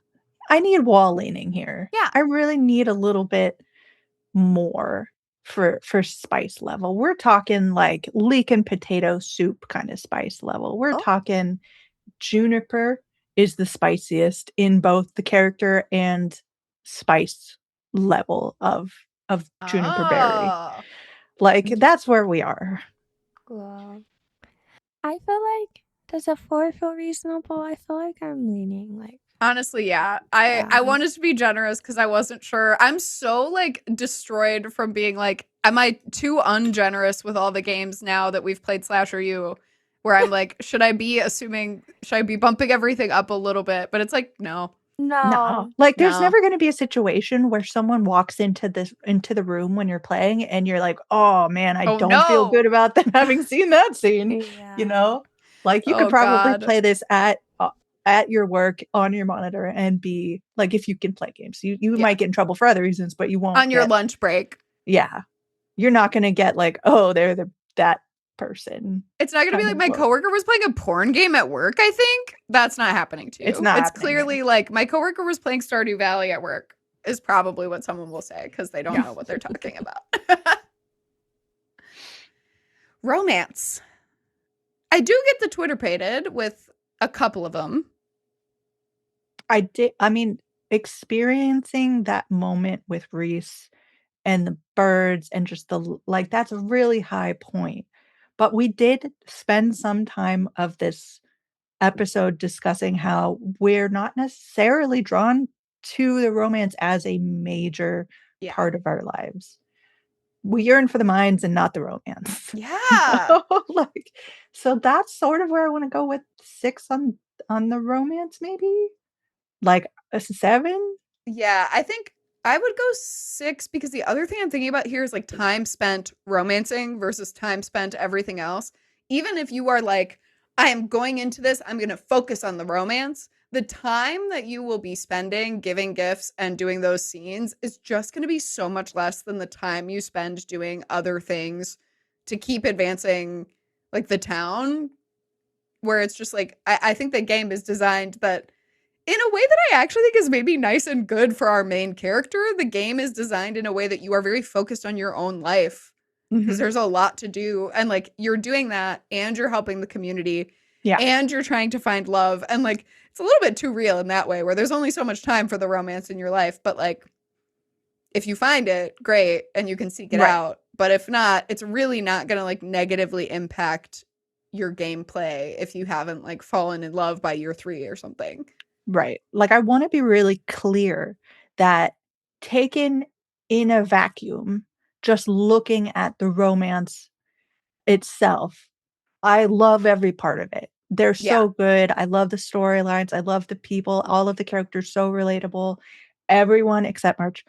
I need wall leaning here. Yeah. I really need a little bit more for spice level. We're talking like leek and potato soup kind of spice level. We're talking Juniper is the spiciest in both the character and spice level of Juniper Berry. Like that's where we are. Well, I feel like does a 4 feel reasonable? I feel like I'm leaning like honestly, yeah. I wanted to be generous because I wasn't sure. I'm so like destroyed from being like, am I too ungenerous with all the games now that we've played Slasher U? Where I'm like, should I be bumping everything up a little bit? But it's like, no. Like there's never going to be a situation where someone walks into the room when you're playing and you're like, oh man, I don't feel good about them having seen that scene. Yeah. You know, like you could probably play this at your work on your monitor and be like, if you can play games, you might get in trouble for other reasons, but you won't on your lunch break. Yeah, you're not going to get like, oh, they're that person. It's not going to be like my coworker was playing a porn game at work. I think that's not happening to you. It's not. It's clearly like my coworker was playing Stardew Valley at work is probably what someone will say because they don't know what they're talking about. Romance. I do get the Twitter-pated with a couple of them. I did. I mean, experiencing that moment with Reese and the birds and just that's a really high point. But we did spend some time of this episode discussing how we're not necessarily drawn to the romance as a major Yeah. part of our lives. We yearn for the minds and not the romance. Yeah. Like, so that's sort of where I want to go with 6 on the romance, maybe like a 7. Yeah, I think I would go 6 because the other thing I'm thinking about here is like time spent romancing versus time spent everything else. Even if you are like, I am going into this, I'm going to focus on the romance. The time that you will be spending giving gifts and doing those scenes is just going to be so much less than the time you spend doing other things to keep advancing like the town, where it's just like, I think the game is designed that in a way that I actually think is maybe nice and good for our main character. The game is designed in a way that you are very focused on your own life because there's a lot to do. And like you're doing that and you're helping the community and you're trying to find love. And like it's a little bit too real in that way where there's only so much time for the romance in your life. But like if you find it, great, and you can seek it out. But if not, it's really not going to like negatively impact your gameplay if you haven't like fallen in love by year 3 or something. Right. Like I want to be really clear that taken in a vacuum, just looking at the romance itself, I love every part of it. They're so good. I love the storylines. I love the people. All of the characters so relatable. Everyone except March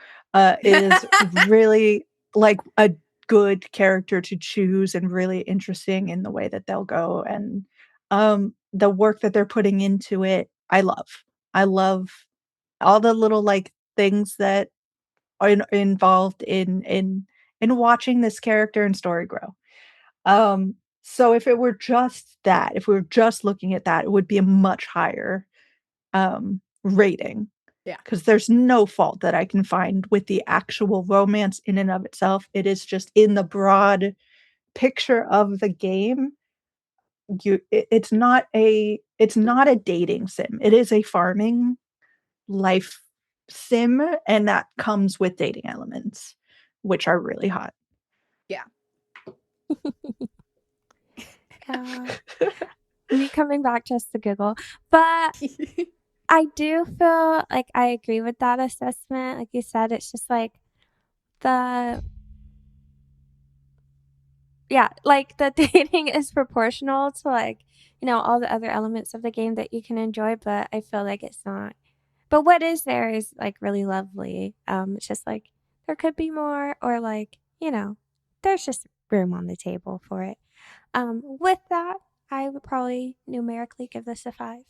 is really like a good character to choose and really interesting in the way that they'll go. And the work that they're putting into it, I love. I love all the little like things that are involved in watching this character and story grow. So if it were just that, if we were just looking at that, it would be a much higher rating. Yeah. Because there's no fault that I can find with the actual romance in and of itself. It is just in the broad picture of the game. It's not a dating sim. It is a farming life sim, and that comes with dating elements, which are really hot. Yeah. Me coming back just to giggle. But I do feel like I agree with that assessment. Like you said, it's just like the dating is proportional to like, you know, all the other elements of the game that you can enjoy, but I feel like it's not. But what is there is like really lovely. It's just like there could be more, or like, you know, there's just room on the table for it. With that, I would probably numerically give this a 5.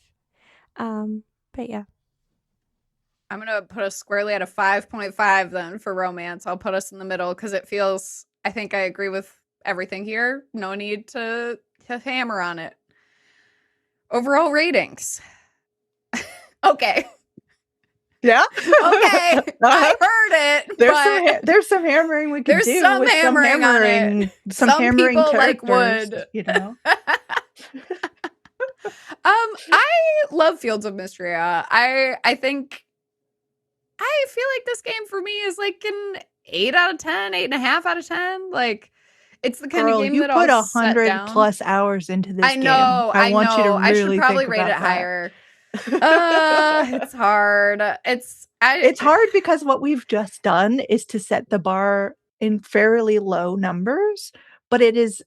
But yeah. I'm going to put us squarely at a 5.5 then for romance. I'll put us in the middle because it feels, I think I agree with everything here. No need to hammer on it. Overall ratings. Okay. Yeah. Okay. I heard it. There's some hammering we can do. There's some hammering on it. Some hammering people characters, like wood. You know. I love Fields of Mistria. I think I feel like this game for me is like an 8 out of 10, 8.5 out of 10. Like it's the kind of game that I'll put 100+ hours into this game. I want you to really I should probably think rate about it higher. It's hard. It's hard because what we've just done is to set the bar in fairly low numbers, but it is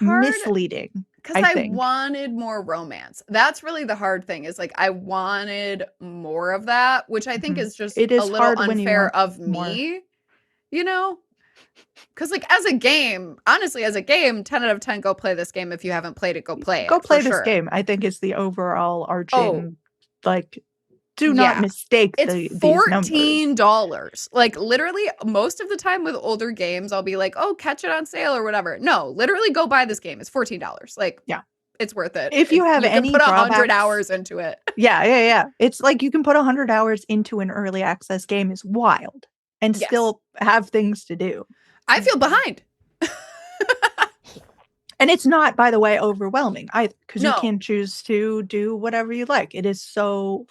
misleading. Because I wanted more romance. That's really the hard thing is like I wanted more of that, which I think is just a little unfair of me, you know? Because like as a game, honestly, 10 out of 10, go play this game. If you haven't played it, go play it. Go play this game. I think is the overall arching like do not mistake these numbers. It's $14. Like literally most of the time with older games, I'll be like, oh, catch it on sale or whatever. No, literally go buy this game. It's $14. Like, yeah, it's worth it. If you have any put 100 hours into it. Yeah. It's like you can put 100 hours into an early access game is wild and still have things to do. I feel behind. And it's not, by the way, overwhelming either, because you can choose to do whatever you like. It is so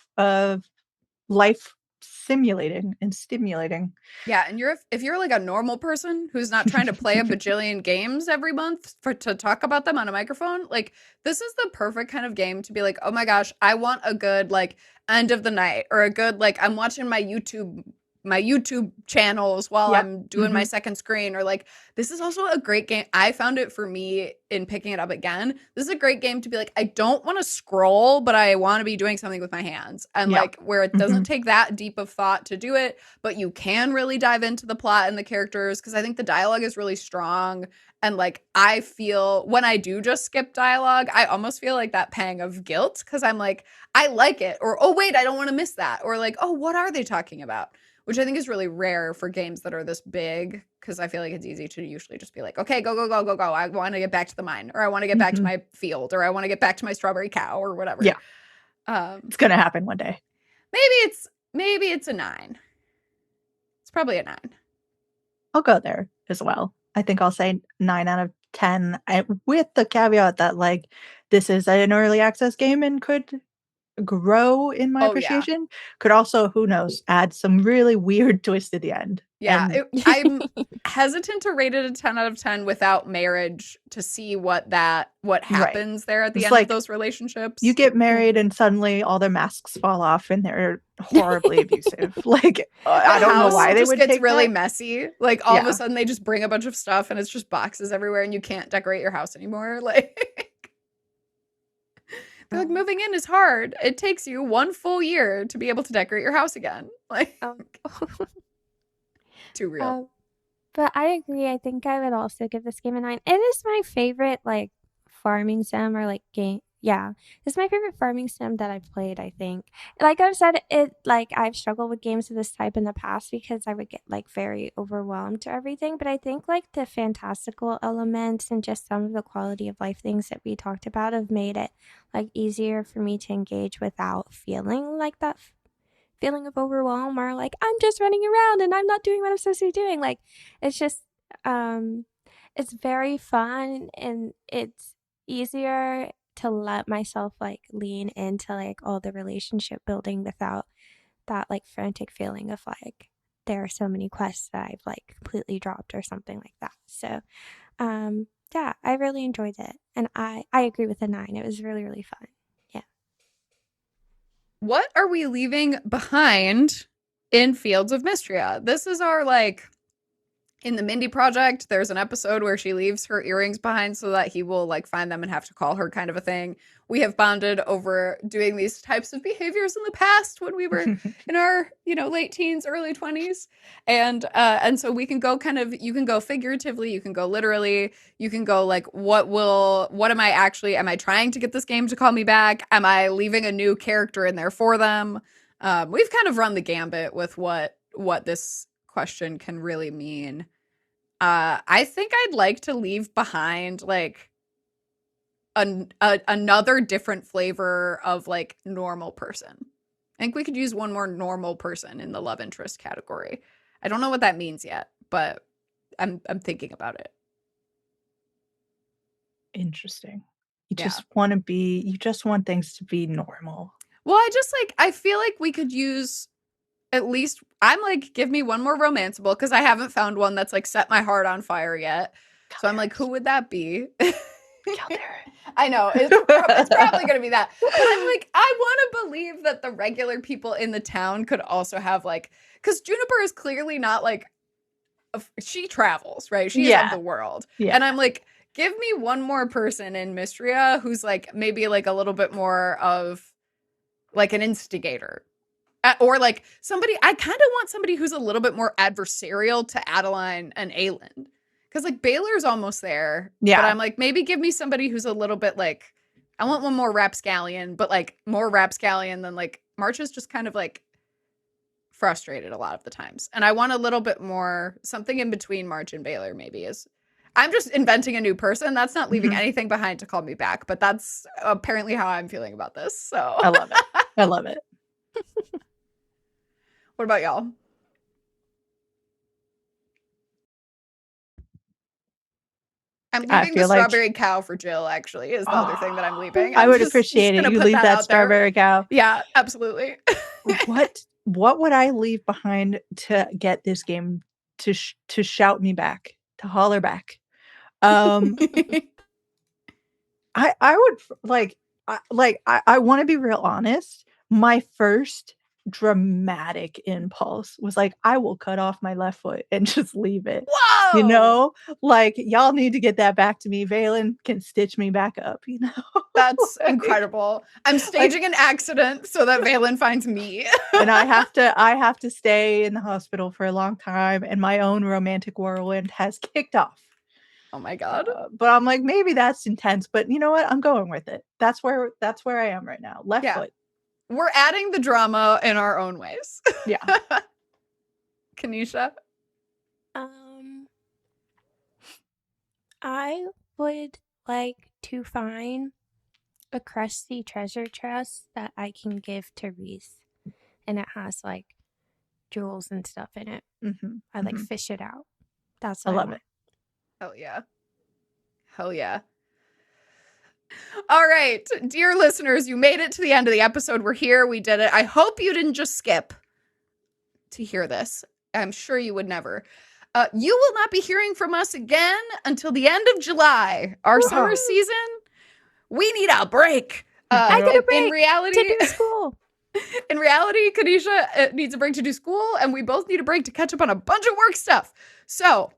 life simulating and stimulating. Yeah, and if you're like a normal person who's not trying to play a bajillion games every month to talk about them on a microphone, like this is the perfect kind of game to be like, oh my gosh, I want a good like end of the night, or a good like I'm watching my YouTube channels while I'm doing my second screen, or like this is also a great game. I found it for me in picking it up again. This is a great game to be like, I don't want to scroll, but I want to be doing something with my hands, and like where it doesn't take that deep of thought to do it, but you can really dive into the plot and the characters, because I think the dialogue is really strong. And like I feel when I do just skip dialogue, I almost feel like that pang of guilt, because I'm like, I like it, or oh wait, I don't want to miss that, or like, oh, what are they talking about? Which I think is really rare for games that are this big, because I feel like it's easy to usually just be like, okay, go. I want to get back to the mine, or I want to get back to my field, or I want to get back to my strawberry cow, or whatever. Yeah. It's going to happen one day. Maybe it's a 9. It's probably a 9. I'll go there as well. I think I'll say 9 out of 10, with the caveat that like this is an early access game and could grow in my appreciation. Could also, who knows, add some really weird twist at the end. Yeah, I'm hesitant to rate it a 10 out of 10 without marriage, to see what happens there at the end of those relationships. You get married and suddenly all their masks fall off and they're horribly abusive. Like I don't know why they would take really that. messy. Like all of a sudden they just bring a bunch of stuff and it's just boxes everywhere and you can't decorate your house anymore. Like they're like, moving in is hard. It takes you 1 full year to be able to decorate your house again. Like, too real. But I agree. I think I would also give this game a 9. It is my favorite, like, farming sim or, like, game. Yeah. It's my favorite farming sim that I've played, I think. Like I've said, I've struggled with games of this type in the past because I would get, like, very overwhelmed to everything. But I think, like, the fantastical elements and just some of the quality of life things that we talked about have made it, like, easier for me to engage without feeling like that feeling of overwhelm, or like I'm just running around and I'm not doing what I'm supposed to be doing. Like it's just it's very fun, and it's easier to let myself like lean into like all the relationship building without that like frantic feeling of like there are so many quests that I've like completely dropped or something like that. So yeah, I really enjoyed it, and I agree with the 9. It was really, really fun. What are we leaving behind in Fields of Mistria? This is our, like, in the Mindy project, there's an episode where she leaves her earrings behind so that he will, like, find them and have to call her, kind of a thing. We have bonded over doing these types of behaviors in the past when we were in our, late teens, early 20s. And so we can go you can go figuratively, you can go literally, you can go like, am I trying to get this game to call me back? Am I leaving a new character in there for them? We've kind of run the gambit with what this question can really mean. I think I'd like to leave behind like another different flavor of like normal person. I think we could use one more normal person in the love interest category. I don't know what that means yet, but I'm thinking about it. Interesting. You just want things to be normal. Well, I feel like we could use at least, I'm like, give me one more romanceable, because I haven't found one that's like set my heart on fire yet. So I'm like, who would that be? I know it's probably going to be that. But I'm like, I want to believe that the regular people in the town could also have like, because Juniper is clearly not like, she travels, right? She is of the world. Yeah. And I'm like, give me one more person in Mistria who's like maybe like a little bit more of like an instigator. Or like somebody, I kind of want somebody who's a little bit more adversarial to Adeline and Aelin. Because like Baylor's almost there. Yeah. But I'm like, maybe give me somebody who's a little bit like, I want one more rapscallion, but like more rapscallion than like March is just kind of like frustrated a lot of the times. And I want a little bit more, something in between March and Baylor maybe is. I'm just inventing a new person. That's not leaving anything behind to call me back. But that's apparently how I'm feeling about this. So I love it. I love it. What about y'all? I'm leaving the strawberry cow for Jill, actually, is the other thing that I'm leaving. I would appreciate it. You leave that strawberry cow. Yeah, absolutely. What what would I leave behind to get this game to shout me back, to holler back? I would I want to be real honest. My first dramatic impulse was like, I will cut off my left foot and just leave it. Whoa! You know, like, y'all need to get that back to me. Valen can stitch me back up, you know? That's incredible. I'm staging an accident so that Valen finds me. And I have to stay in the hospital for a long time, and my own romantic whirlwind has kicked off. Oh my God. But I'm like, maybe that's intense, but you know what? I'm going with it. That's where I am right now. Left foot. We're adding the drama in our own ways. Yeah. Kanisha? I would like to find a crusty treasure chest that I can give to Reese. And it has like jewels and stuff in it. Mm-hmm. I like fish it out. That's I what love want. it. Hell yeah. Hell yeah. All right, dear listeners, you made it to the end of the episode. We're here. We did it. I hope you didn't just skip to hear this. I'm sure you would never. You will not be hearing from us again until the end of July. Our summer season, we need a break. I get a break in reality, to do school. In reality, Kanisha needs a break to do school, and we both need a break to catch up on a bunch of work stuff. So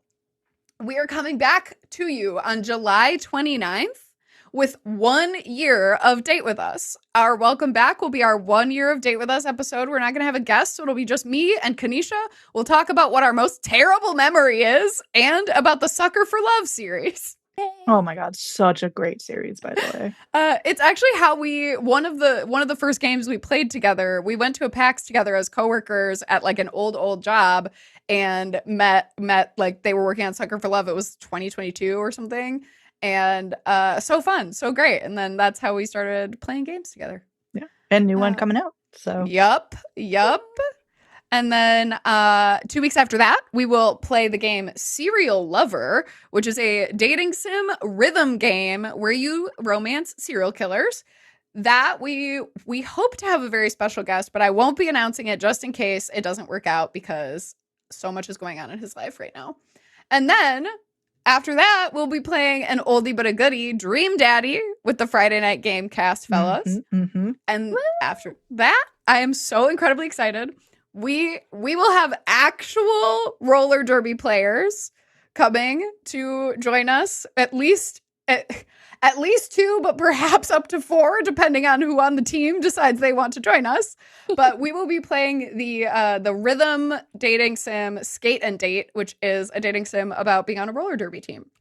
we are coming back to you on July 29th with 1 year of Date With Us. Our welcome back will be our 1 year of Date With Us episode. We're not going to have a guest, so it'll be just me and Kanisha. We'll talk about what our most terrible memory is and about the Sucker for Love series. Oh my God, such a great series, by the way. It's actually how one of the first games we played together. We went to a PAX together as coworkers at like an old job and met like they were working on Sucker for Love. It was 2022 or something. And so fun, so great. And then that's how we started playing games together. Yeah. And new one coming out. So Yup. And then 2 weeks after that, we will play the game Serial Lover, which is a dating sim rhythm game where you romance serial killers. That we hope to have a very special guest, but I won't be announcing it just in case it doesn't work out because so much is going on in his life right now. And then after that, we'll be playing an oldie but a goodie, Dream Daddy, with the Friday night game cast, fellas. And after that, I am so incredibly excited. We will have actual roller derby players coming to join us, at least 2, but perhaps up to 4, depending on who on the team decides they want to join us. But we will be playing the rhythm dating sim Skate and Date, which is a dating sim about being on a roller derby team.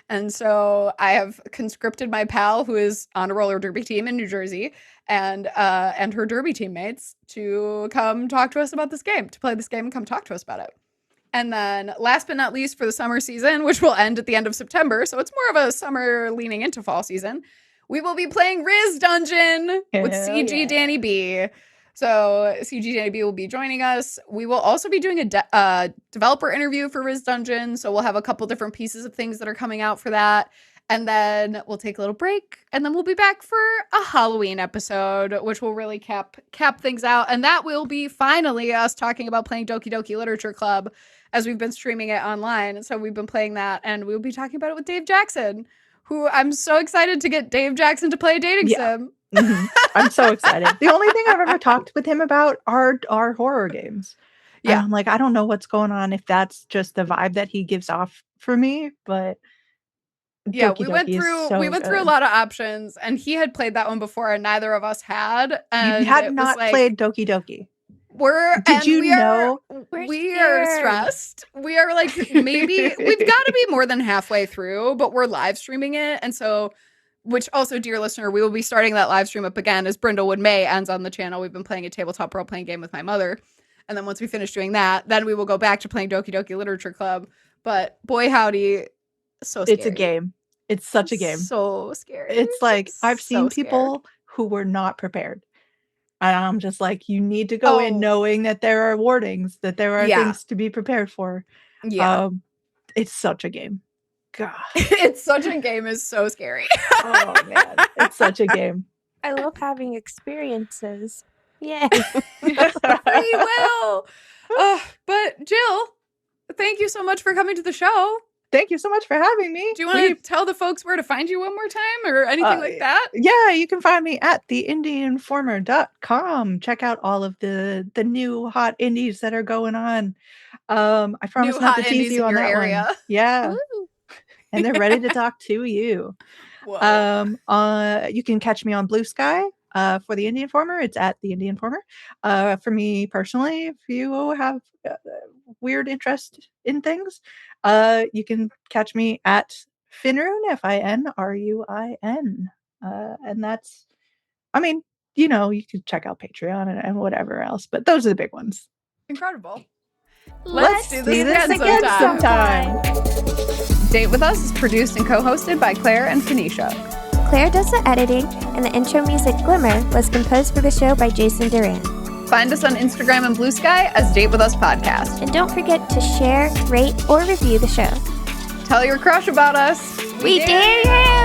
And so I have conscripted my pal who is on a roller derby team in New Jersey and her derby teammates to come talk to us about this game, to play this game and come talk to us about it. And then last but not least for the summer season, which will end at the end of September, so it's more of a summer leaning into fall season, we will be playing Riz Dungeon with CG Danny B. So CG Danny B will be joining us. We will also be doing a developer interview for Riz Dungeon, so we'll have a couple different pieces of things that are coming out for that. And then we'll take a little break, and then we'll be back for a Halloween episode, which will really cap things out. And that will be finally us talking about playing Doki Doki Literature Club, as we've been streaming it online. So we've been playing that, and we'll be talking about it with Dave Jackson, who I'm so excited to get Dave Jackson to play a dating sim. I'm so excited. The only thing I've ever talked with him about are horror games. Yeah. And I'm like, I don't know what's going on, if that's just the vibe that he gives off for me, but yeah, we went through a lot of options, and he had played that one before, and neither of us had. And you had not played Doki Doki. We are stressed. We are like, maybe we've got to be more than halfway through, but we're live streaming it. And so, which also, dear listener, we will be starting that live stream up again as Brindlewood May ends on the channel. We've been playing a tabletop role-playing game with my mother. And then once we finish doing that, then we will go back to playing Doki Doki Literature Club. But boy, howdy, so scary. It's a game. It's such a game. So scary. It's like, I've seen people who were not prepared. And I'm just like, you need to go in knowing that there are warnings, that there are things to be prepared for. Yeah. It's such a game. God. It's such a game is so scary. Oh, man. It's such a game. I love having experiences. Yay. Free will. But Jill, thank you so much for coming to the show. Thank you so much for having me. Do you want to tell the folks where to find you one more time or anything like that? Yeah, you can find me at theindianformer.com. Check out all of the new hot indies that are going on. I promise New not hot to tease you on that area. one. Yeah. Ooh. And they're ready to talk to you. Whoa. You can catch me on Blue Sky. For the Indian Informer, it's at the Indian Informer. For me personally, if you have weird interest in things, you can catch me at Finruin, Finruin. And that's, I mean, you can check out Patreon and whatever else, but those are the big ones. Incredible. Let's do this again sometime. Date With Us is produced and co-hosted by Claire and Phoenicia. Claire does the editing, and the intro music Glimmer was composed for the show by Jason Duran. Find us on Instagram and Blue Sky as Date With Us Podcast. And don't forget to share, rate, or review the show. Tell your crush about us. We dare you!